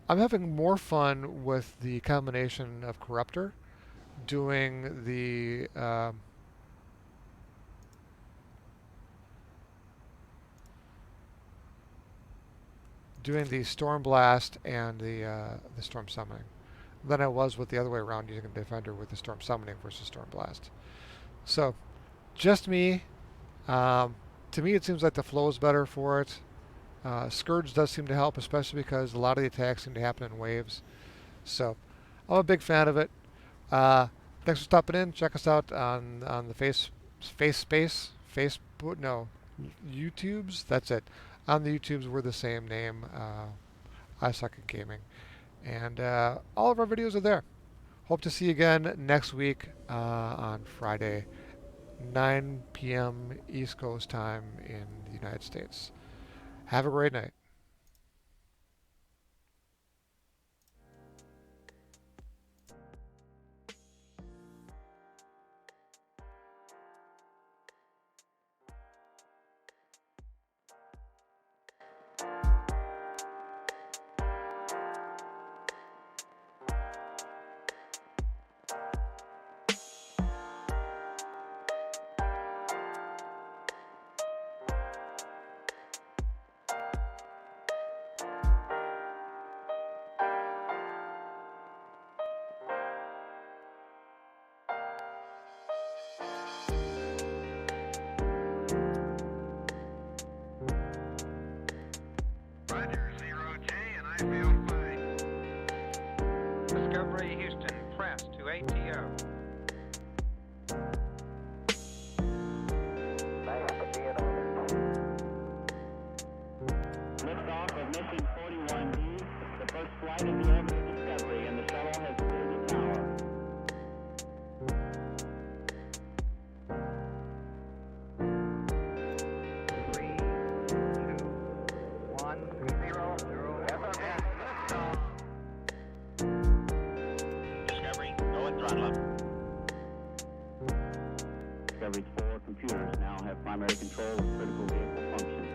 I'm having more fun with the combination of Corruptor doing the Storm Blast and the Storm Summoning than I was with the other way around using a Defender with the Storm Summoning versus Storm Blast. So, just me. Um, to me, it seems like the flow is better for it. Scourge does seem to help, especially because a lot of the attacks seem to happen in waves. So, I'm a big fan of it. Uh, Thanks for stopping in. Check us out on the Facebook, no, YouTubes. That's it. On the YouTubes, we're the same name. I suck at gaming, and all of our videos are there. Hope to see you again next week on Friday, 9 p.m. East Coast time in the United States. Have a great night. Roger, 0J, and I feel fine. Discovery Houston, press to ATO. Liftoff of mission 41D, the first flight in the orbit of Discovery, and the shuttle has cleared the tower. Three, two, one, zero, zero. Discovery, go and throttle up. Discovery's 4 computers now have primary control of critical vehicle functions.